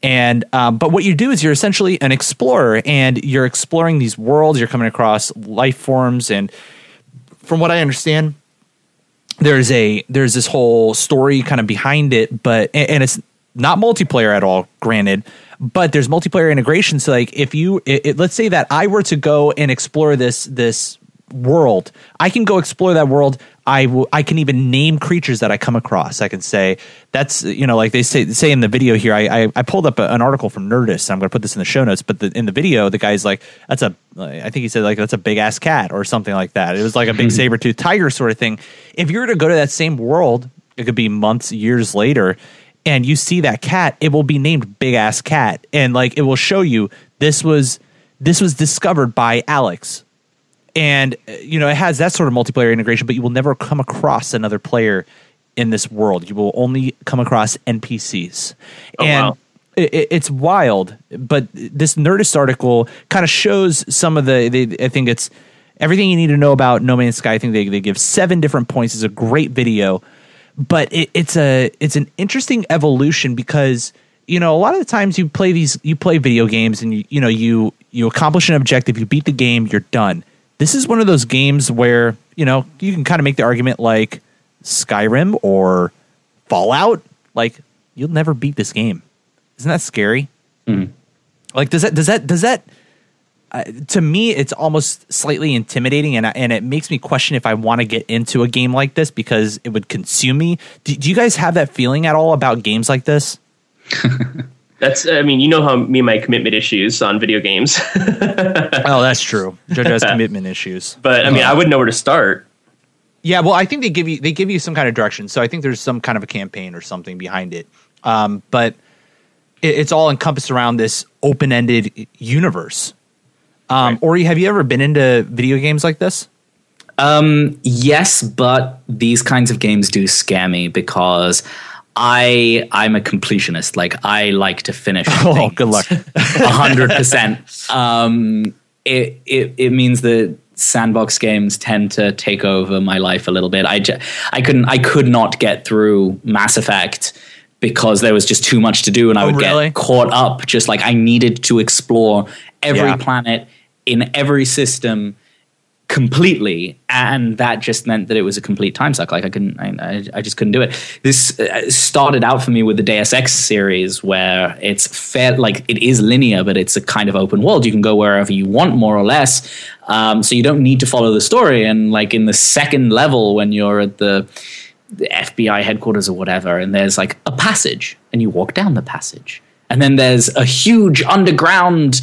A: And but what you do is you're essentially an explorer, and you're exploring these worlds. You're coming across life forms, and from what I understand, there's this whole story kind of behind it. But and it's not multiplayer at all, granted. But there's multiplayer integration. So like if let's say that I were to go and explore this world, I can go explore that world. I can even name creatures that I come across. I can say that's like they say in the video here. I pulled up an article from Nerdist. I'm going to put this in the show notes. But in the video, the guy's like, I think he said like that's a big ass cat or something like that. It was like a big saber-toothed tiger sort of thing. If you were to go to that same world, it could be months, years later, and you see that cat, it will be named Big Ass Cat, and like it will show you this was discovered by Alex. And it has that sort of multiplayer integration, but you will never come across another player in this world. You will only come across NPCs.
B: Oh,
A: and
B: wow.
A: It's wild, but this Nerdist article kind of shows some of I think it's everything you need to know about No Man's Sky. I think they give 7 different points. It's a great video, but it's an interesting evolution because, you know, a lot of the times you play video games and you accomplish an objective, you beat the game, you're done. This is one of those games where, you know, you can kind of make the argument like Skyrim or Fallout, like you'll never beat this game. Isn't that scary?
C: Mm.
A: Like, does that to me, it's almost slightly intimidating, and it makes me question if I want to get into a game like this because it would consume me. Do you guys have that feeling at all about games like this?
B: I mean, you know how me and my commitment issues on video games.
A: Oh, that's true. JoJo has commitment issues.
B: But I mean, I wouldn't know where to start.
A: Yeah, well, I think they give you some kind of direction. So I think there's some kind of a campaign or something behind it. But it's all encompassed around this open-ended universe.
B: Right.
A: Ori, have you ever been into video games like this?
C: Yes, but these kinds of games do scare me because I'm a completionist. Like, I like to finish things.
A: Good luck.
C: 100%. It means that sandbox games tend to take over my life a little bit. I could not get through Mass Effect because there was just too much to do, and I would get caught up. Just like I needed to explore every planet in every system completely, and that just meant that it was a complete time suck. Like I just couldn't do it. This started out for me with the Deus Ex series, where it's fair, like it is linear, but it's a kind of open world. You can go wherever you want, more or less. So you don't need to follow the story. And like in the second level, when you're at the FBI headquarters or whatever, and there's like a passage, and you walk down the passage, and then there's a huge underground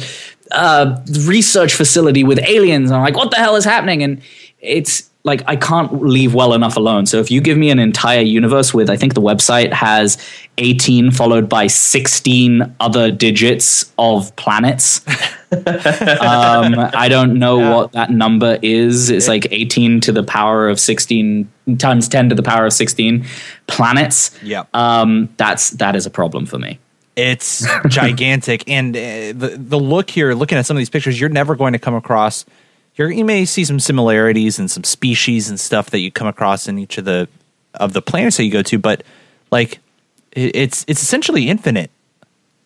C: research facility with aliens, and I'm like, what the hell is happening? And it's like I can't leave well enough alone. So if you give me an entire universe with, I think the website has 18 followed by 16 other digits of planets. I don't know what that number is. It's like 18 to the power of 16 times 10 to the power of 16 planets.
A: Yeah.
C: That is a problem for me.
A: It's gigantic, and the look here, looking at some of these pictures, you're never going to come across. You may see some similarities and some species and stuff that you come across in each of the planets that you go to, but like it's essentially infinite.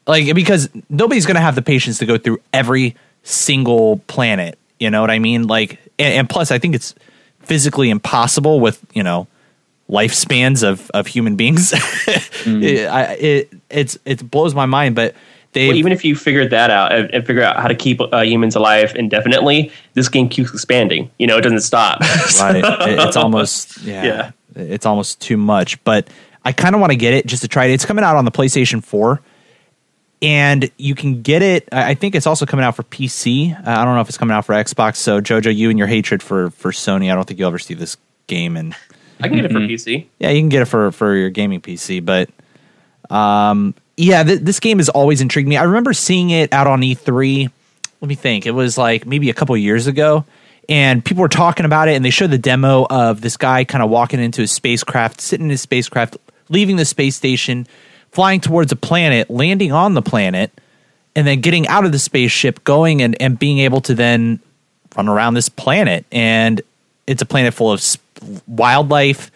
A: Like, because nobody's going to have the patience to go through every single planet. You know what I mean? Like, and plus, I think it's physically impossible with, you know, lifespans of human beings. It blows my mind, but
B: even if you figured that out and figure out how to keep humans alive indefinitely, this game keeps expanding. You know, it doesn't stop.
A: Right. It's almost it's almost too much. But I kind of want to get it just to try it. It's coming out on the PlayStation 4, and you can get it. I think it's also coming out for PC. I don't know if it's coming out for Xbox. So JoJo, you and your hatred for Sony, I don't think you'll ever see this game. And
B: I can get it for PC.
A: Yeah, you can get it for your gaming PC, but this game has always intrigued me. I remember seeing it out on E3. Let me think. It was like maybe a couple of years ago, and people were talking about it, and they showed the demo of this guy kind of walking into his spacecraft, sitting in his spacecraft, leaving the space station, flying towards a planet, landing on the planet, and then getting out of the spaceship, going and being able to then run around this planet. And it's a planet full of wildlife,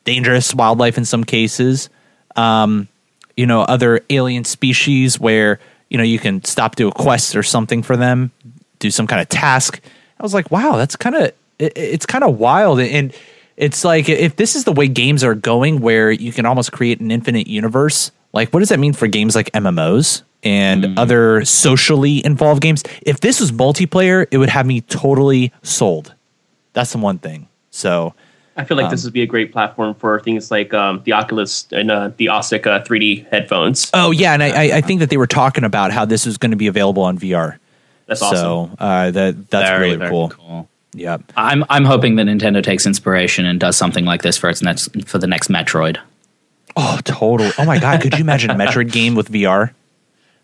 A: dangerous wildlife in some cases, other alien species where, you can stop, do a quest or something for them, do some kind of task. I was like, wow, that's it's kind of wild. And it's like, if this is the way games are going, where you can almost create an infinite universe, like what does that mean for games like MMOs and other socially involved games? If this was multiplayer, it would have me totally sold. That's the one thing. So
B: I feel like this would be a great platform for things like the Oculus and the OSIC 3D headphones.
A: Oh, yeah. And I think that they were talking about how this was going to be available on VR.
B: That's awesome.
A: So that's
C: very,
A: really
C: very
A: cool. Yeah.
C: I'm hoping that Nintendo takes inspiration and does something like this for the next Metroid.
A: Oh, totally. Oh, my God. Could you imagine a Metroid game with VR?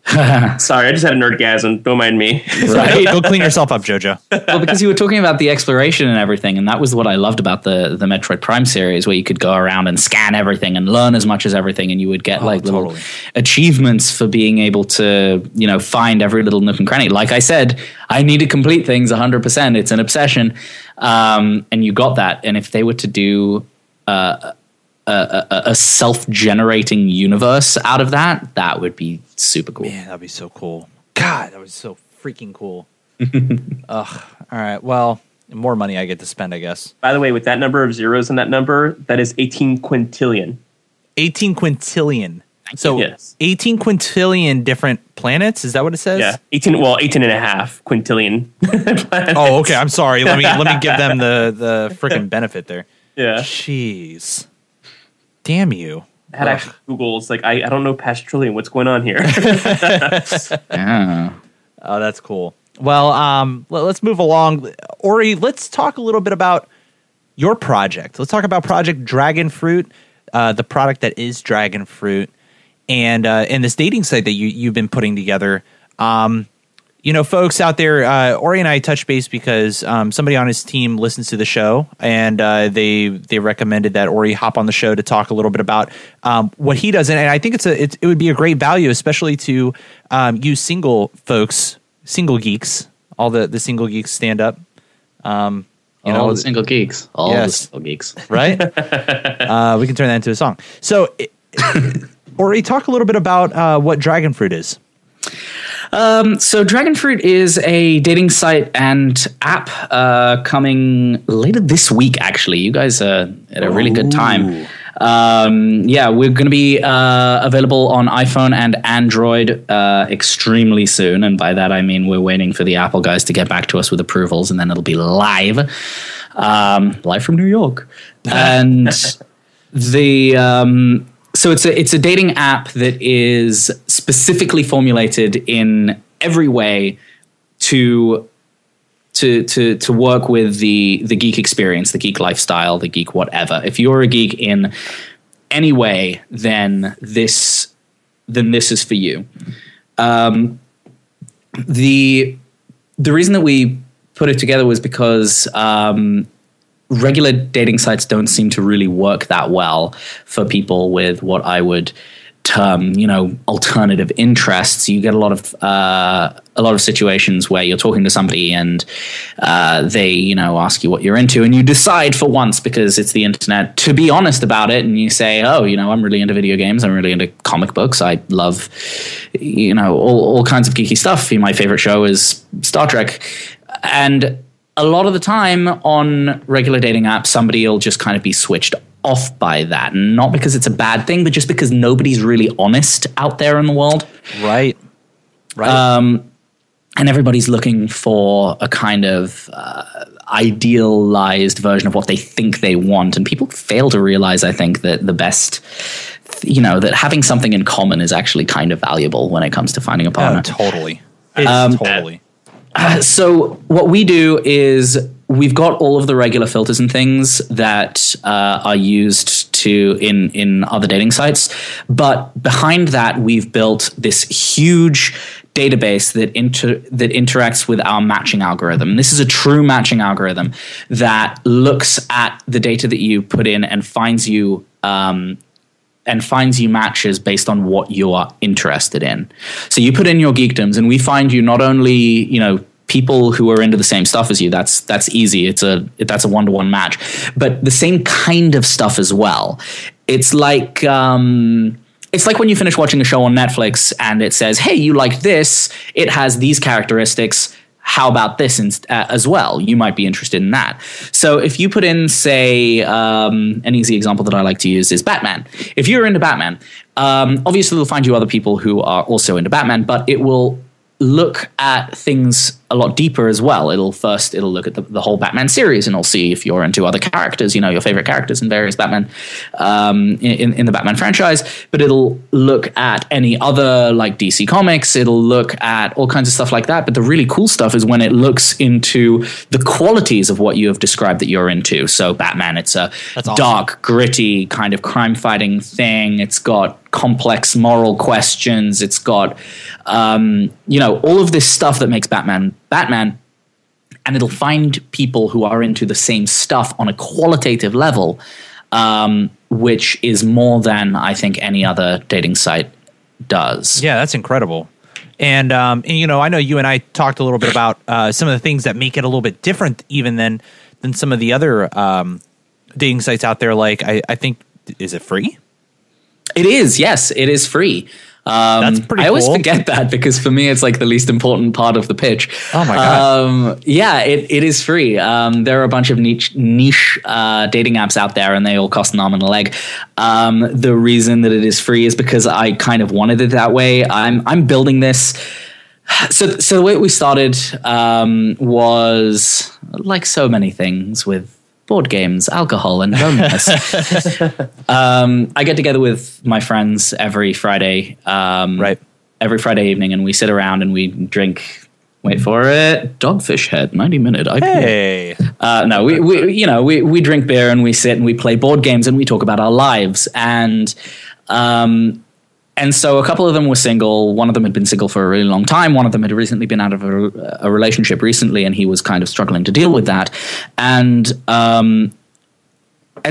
B: Sorry, I just had a nerdgasm. Don't mind me.
A: Right. Go clean yourself up, Jojo.
C: Well, because you were talking about the exploration and everything, and that was what I loved about the Metroid Prime series, where you could go around and scan everything and learn as much as everything, and you would get little achievements for being able to, find every little nook and cranny. Like I said, I need to complete things 100%. It's an obsession. And you got that. And if they were to do a self-generating universe out of that would be super cool.
A: Man, that'd be so cool. God, that was so freaking cool. Ugh. All right. Well, more money I get to spend, I guess.
B: By the way, with that number of zeros in that number, that is 18 quintillion.
A: 18 quintillion. So
B: yes.
A: 18 quintillion different planets? Is that what it says?
B: Yeah. 18 and a half quintillion planets.
A: Oh, okay. I'm sorry. Let me give them the freaking benefit there.
B: Yeah.
A: Jeez. Damn you.
B: I had actually Google. It's like, I don't know past trillion. What's going on here?
C: Yeah.
A: Oh, that's cool. Well, let's move along. Ori, let's talk a little bit about your project. Let's talk about Project Dragon Fruit, the product that is Dragon Fruit, and this dating site that you've been putting together. Folks out there, Ori and I touched base because somebody on his team listens to the show, and they recommended that Ori hop on the show to talk a little bit about what he does, and I think it would be a great value, especially to you single folks, single geeks, all the single geeks stand up.
C: All the single geeks, the single geeks,
A: right? We can turn that into a song. So, Ori, talk a little bit about what Dragon Fruit is.
C: So Dragon Fruit is a dating site and app coming later this week, actually. You guys are at a really good time. We're going to be available on iPhone and Android extremely soon. And by that, I mean we're waiting for the Apple guys to get back to us with approvals, and then it'll be live from New York. And So it's a dating app that is specifically formulated in every way to work with the geek experience, the geek lifestyle, the geek whatever. If you're a geek in any way, then this is for you. The reason that we put it together was because regular dating sites don't seem to really work that well for people with what I would term, alternative interests. You get a lot of situations where you're talking to somebody and they, ask you what you're into, and you decide for once, because it's the internet, to be honest about it, and you say, oh, I'm really into video games, I'm really into comic books, I love, all kinds of geeky stuff. My favorite show is Star Trek, and a lot of the time on regular dating apps, somebody will just kind of be switched off by that. Not because it's a bad thing, but just because nobody's really honest out there in the world.
A: Right.
C: And everybody's looking for a kind of idealized version of what they think they want. And people fail to realize, I think, that the best, that having something in common is actually kind of valuable when it comes to finding a partner.
A: Totally. Totally.
C: So what we do is we've got all of the regular filters and things that are used in other dating sites, but behind that we've built this huge database that interacts with our matching algorithm. And this is a true matching algorithm that looks at the data that you put in and finds you matches based on what you are interested in. So you put in your geekdoms, and we find you not only, people who are into the same stuff as you. That's easy. That's a one-to-one match. But the same kind of stuff as well. It's like when you finish watching a show on Netflix and it says, "Hey, you like this? It has these characteristics. How about this as well?" You might be interested in that. So if you put in, say, an easy example that I like to use is Batman. If you're into Batman, obviously it'll find you other people who are also into Batman, but it will look at things a lot deeper as well. It'll look at the whole Batman series, and it'll see if you're into other characters, your favorite characters in various Batman, in the Batman franchise. But it'll look at any other, like DC Comics. It'll look at all kinds of stuff like that. But the really cool stuff is when it looks into the qualities of what you have described that you're into. So Batman, it's a dark, gritty kind of crime fighting thing. It's got complex moral questions. It's got, all of this stuff that makes Batman, and it'll find people who are into the same stuff on a qualitative level, which is more than I think any other dating site does.
A: Yeah, that's incredible. And I know you and I talked a little bit about some of the things that make it a little bit different even than some of the other dating sites out there. Like, I think, is it free?
C: It is. Yes, it is free.
A: That's pretty cool.
C: I always forget that because for me, it's like the least important part of the pitch.
A: Oh my God.
C: Yeah, it is free. There are a bunch of niche dating apps out there and they all cost an arm and a leg. The reason that it is free is because I kind of wanted it that way. I'm building this. So the way we started was like so many things with board games, alcohol, and loneliness. I get together with my friends every Friday, every Friday evening, and we sit around and we drink. Wait for it, Dogfish Head 90-minute IPA.
A: Hey,
C: no, we drink beer and we sit and we play board games and we talk about our lives And so a couple of them were single. One of them had been single for a really long time. One of them had recently been out of a relationship recently, and he was kind of struggling to deal with that. And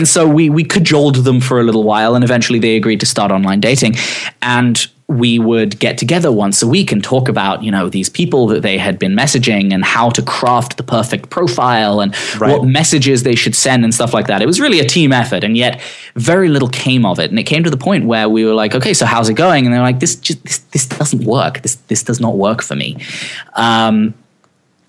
C: so we cajoled them for a little while, and eventually they agreed to start online dating. And we would get together once a week and talk about, these people that they had been messaging and how to craft the perfect profile and what messages they should send and stuff like that. It was really a team effort, and yet very little came of it. And it came to the point where we were like, okay, so how's it going? And they're like, this doesn't work. This does not work for me.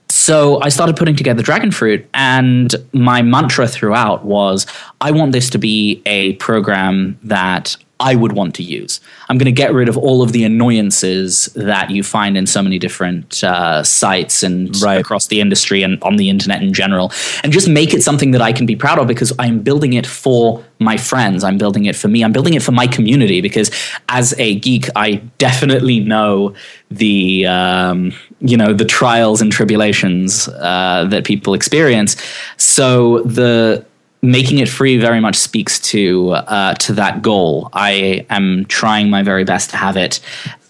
C: So I started putting together Dragonfruit, and my mantra throughout was, I want this to be a program that I would want to use. I'm going to get rid of all of the annoyances that you find in so many different sites and across the industry and on the internet in general, and just make it something that I can be proud of, because I'm building it for my friends. I'm building it for me. I'm building it for my community, because as a geek, I definitely know the the trials and tribulations that people experience. So making it free very much speaks to that goal. I am trying my very best to have it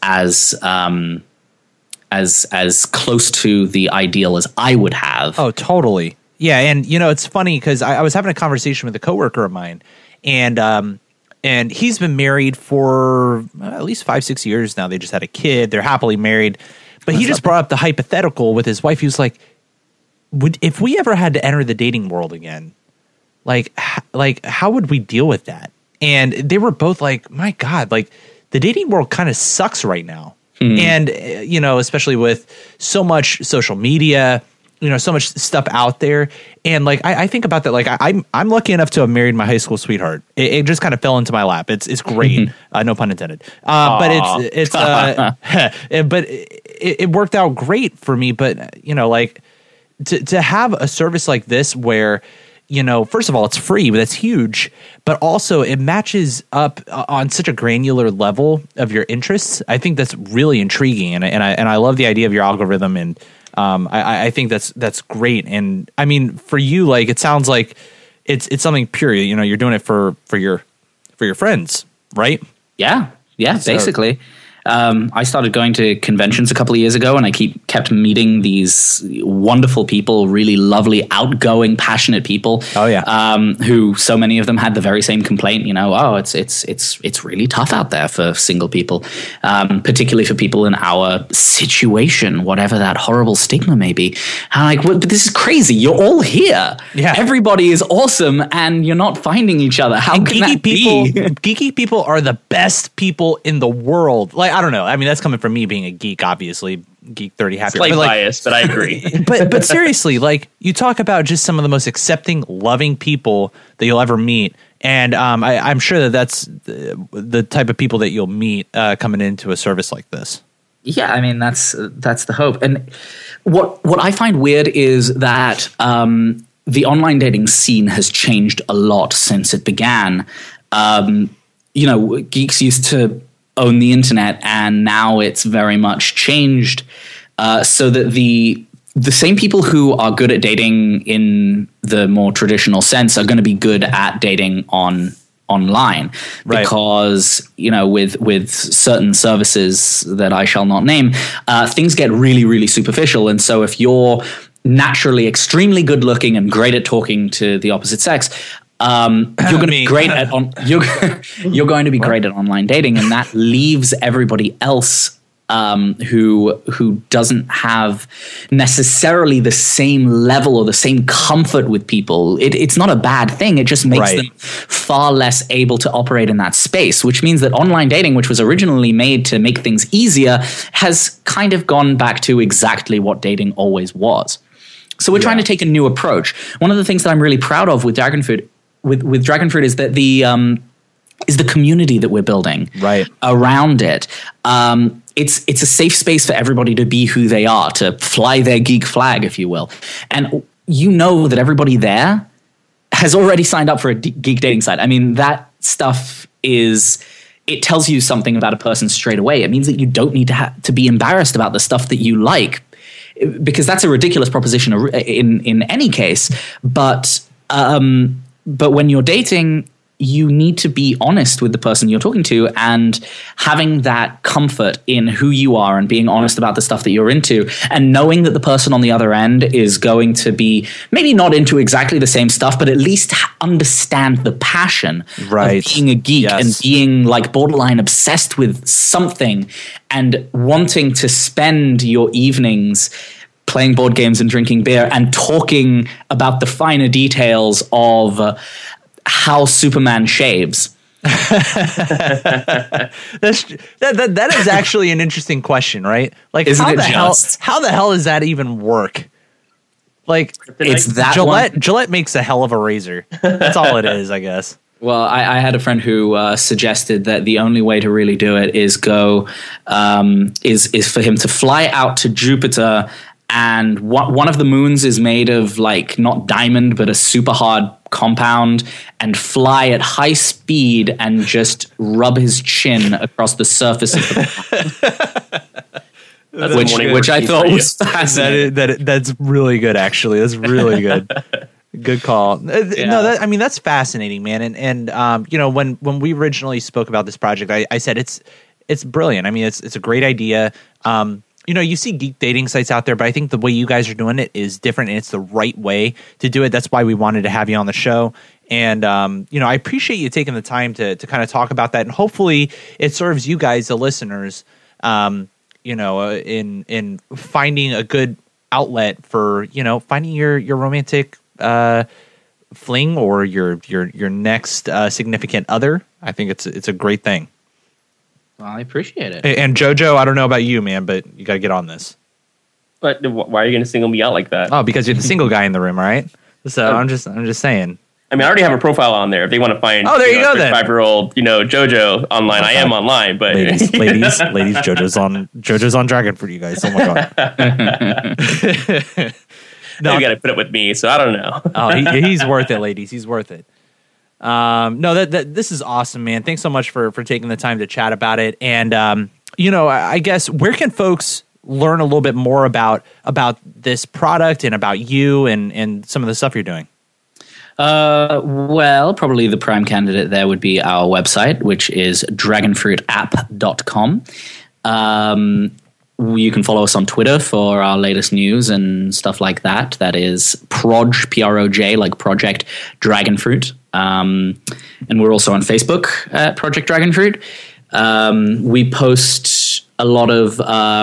C: as close to the ideal as I would have.
A: Oh, totally. Yeah, and it's funny because I was having a conversation with a coworker of mine, and he's been married for at least 5-6 years now. They just had a kid. They're happily married. But he just brought up the hypothetical with his wife. He was like, if we ever had to enter the dating world again, like how would we deal with that? And they were both like, my God, like the dating world kind of sucks right now. And, especially with so much social media, so much stuff out there. And like, I think about that. Like I'm lucky enough to have married my high school sweetheart. It just kind of fell into my lap. It's great. No pun intended. But but it worked out great for me. But, like to have a service like this where, first of all, it's free, but that's huge. But also it matches up on such a granular level of your interests. I think that's really intriguing. And I love the idea of your algorithm. And I think that's great. And I mean, for you, like, it sounds like it's something pure. You're doing it for your friends, right?
C: Yeah. Basically. I started going to conventions a couple of years ago, and I kept meeting these wonderful people, really lovely, outgoing, passionate people.
A: Oh yeah,
C: who so many of them had the very same complaint. It's really tough out there for single people, particularly for people in our situation, whatever that horrible stigma may be. I'm like, but this is crazy. You're all here.
A: Yeah,
C: everybody is awesome, and you're not finding each other. How can that be?
A: Geeky people are the best people in the world. Like, I don't know. I mean, that's coming from me being a geek, obviously. Geek 30 happy.
B: Slight bias, but I agree.
A: but seriously, like, you talk about just some of the most accepting, loving people that you'll ever meet. And I'm sure that's the type of people that you'll meet coming into a service like this.
C: Yeah, I mean, that's the hope. And what I find weird is that the online dating scene has changed a lot since it began. Geeks used to own the internet, and now it's very much changed so that the same people who are good at dating in the more traditional sense are going to be good at dating on online, because with certain services that I shall not name, things get really, really superficial. And so if you're naturally extremely good looking and great at talking to the opposite sex, you're going to be great at you're going to be great at online dating, and that leaves everybody else who doesn't have necessarily the same level or the same comfort with people. It's not a bad thing. It just makes them far less able to operate in that space, which means that online dating, which was originally made to make things easier, has kind of gone back to exactly what dating always was. So we're trying to take a new approach. One of the things that I'm really proud of with Dragonfruit, with Dragonfruit, is that the community that we're building around it. It's a safe space for everybody to be who they are, to fly their geek flag, if you will. And you know that everybody there has already signed up for a geek dating site. I mean, that stuff it tells you something about a person straight away. It means that you don't need to be embarrassed about the stuff that you like, because that's a ridiculous proposition in any case. But when you're dating, you need to be honest with the person you're talking to, and having that comfort in who you are and being honest about the stuff that you're into, and knowing that the person on the other end is going to be maybe not into exactly the same stuff, but at least understand the passion of being a geek and being like borderline obsessed with something and wanting to spend your evenings playing board games and drinking beer and talking about the finer details of how Superman shaves.
A: That is actually an interesting question, right? Like, how the hell does that even work? Like, it's that Gillette makes a hell of a razor. That's all it is, I guess.
C: Well, I had a friend who suggested that the only way to really do it is is for him to fly out to Jupiter, and one of the moons is made of like not diamond but a super hard compound, and fly at high speed and just rub his chin across the surface of the planet. which I thought was fascinating.
A: That's really good, actually. That's really good. Good call. No, that's fascinating, man. And when we originally spoke about this project, I said it's brilliant. I mean, it's a great idea. You see geek dating sites out there, but I think the way you guys are doing it is different, and it's the right way to do it. That's why we wanted to have you on the show. And, I appreciate you taking the time to kind of talk about that. And hopefully it serves you guys, the listeners, in finding a good outlet for, finding your romantic fling or your next significant other. I think it's a great thing.
C: Well, I appreciate it.
A: And JoJo, I don't know about you, man, but you got to get on this.
B: But why are you going to single me out like that?
A: Oh, because you're the single guy in the room, right? So I'm just saying.
B: I mean, I already have a profile on there. If they want to find,
A: there you go, then
B: 5-year-old, JoJo online, I am online. But
A: ladies, JoJo's on Dragonfruit, you guys. Oh my
B: god. No, you got to put up with me, so I don't know.
A: He's worth it, ladies. He's worth it. This is awesome, man. Thanks so much for taking the time to chat about it. And, I guess, where can folks learn a little bit more about this product and about you and some of the stuff you're doing?
C: Well, probably the prime candidate there would be our website, which is dragonfruitapp.com. You can follow us on Twitter for our latest news and stuff like that. That is Proj, P-R-O-J, like Project Dragonfruit. And we're also on Facebook at Project Dragonfruit. We post a lot of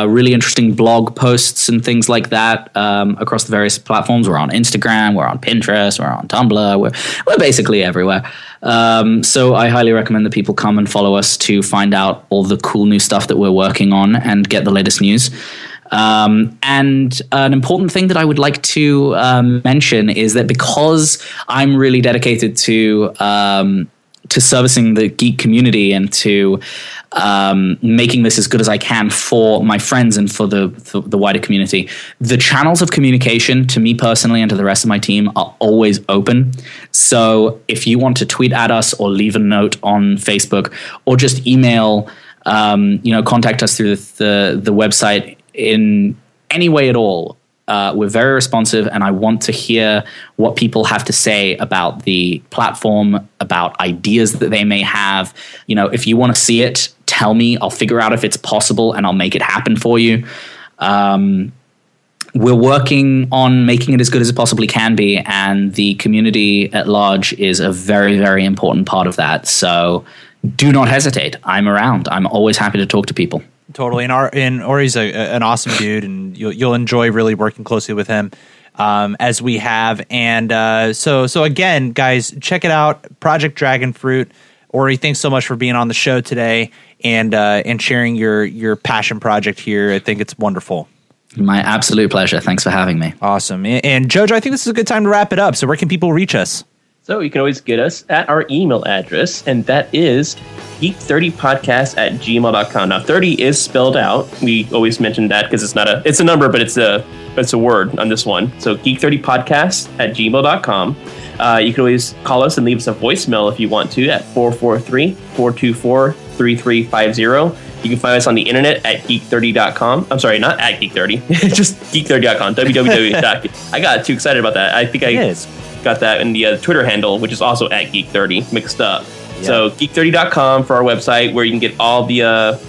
C: really interesting blog posts and things like that across the various platforms. We're on Instagram, we're on Pinterest, we're on Tumblr, we're basically everywhere. So I highly recommend that people come and follow us to find out all the cool new stuff that we're working on and get the latest news. And an important thing that I would like to mention is that because I'm really dedicated to servicing the geek community and to making this as good as I can for my friends and for the wider community, the channels of communication to me personally and to the rest of my team are always open. So if you want to tweet at us or leave a note on Facebook or just email, contact us through the website in any way at all, We're very responsive, and I want to hear what people have to say about the platform, about ideas that they may have. You know, if you want to see it, tell me. I'll figure out if it's possible, and I'll make it happen for you. We're working on making it as good as it possibly can be, and the community at large is a very, very important part of that. So do not hesitate. I'm around. I'm always happy to talk to people.
A: Totally. And Ori's an awesome dude, and you'll enjoy really working closely with him as we have. And so again, guys, check it out. Project Dragonfruit. Ori, thanks so much for being on the show today and sharing your passion project here. I think it's wonderful.
C: My absolute pleasure. Thanks for having me.
A: Awesome. And Jojo, I think this is a good time to wrap it up. So where can people reach us?
B: So you can always get us at our email address, and that is geek30podcast@gmail.com. Now 30 is spelled out. We always mention that because it's a number, but it's a word on this one. So geek30podcast@gmail.com. You can always call us and leave us a voicemail if you want to at 443-424-3350. You can find us on the internet at geek30.com. I'm sorry, not at geek30, just geek30.com. www. I got too excited about that. I think I got that in the Twitter handle, which is also at geek30, mixed up. Yeah. So geek30.com for our website, where you can get all the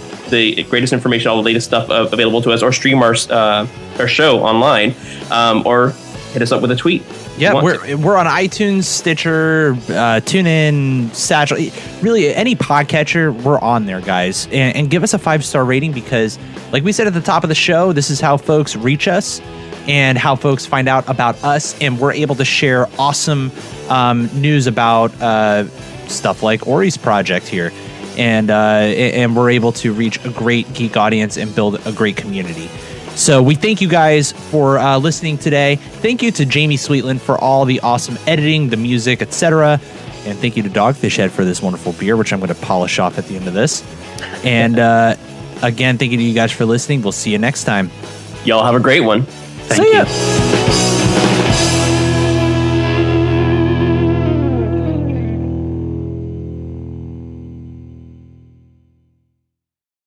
B: greatest information, all the latest stuff available to us, or stream our show online, or hit us up with a tweet.
A: Yeah, we're on iTunes, Stitcher, TuneIn, Satchel. Really, any podcatcher, we're on there, guys. And give us a 5-star rating, because, like we said at the top of the show, this is how folks reach us and how folks find out about us. And we're able to share awesome news about stuff like Ori's project here. And we're able to reach a great geek audience and build a great community. So we thank you guys for listening today. Thank you to Jamie Sweetland for all the awesome editing, the music, etc. And thank you to Dogfish Head for this wonderful beer, which I'm going to polish off at the end of this. And again, thank you to you guys for listening. We'll see you next time.
B: Y'all have a great one.
C: Thank you.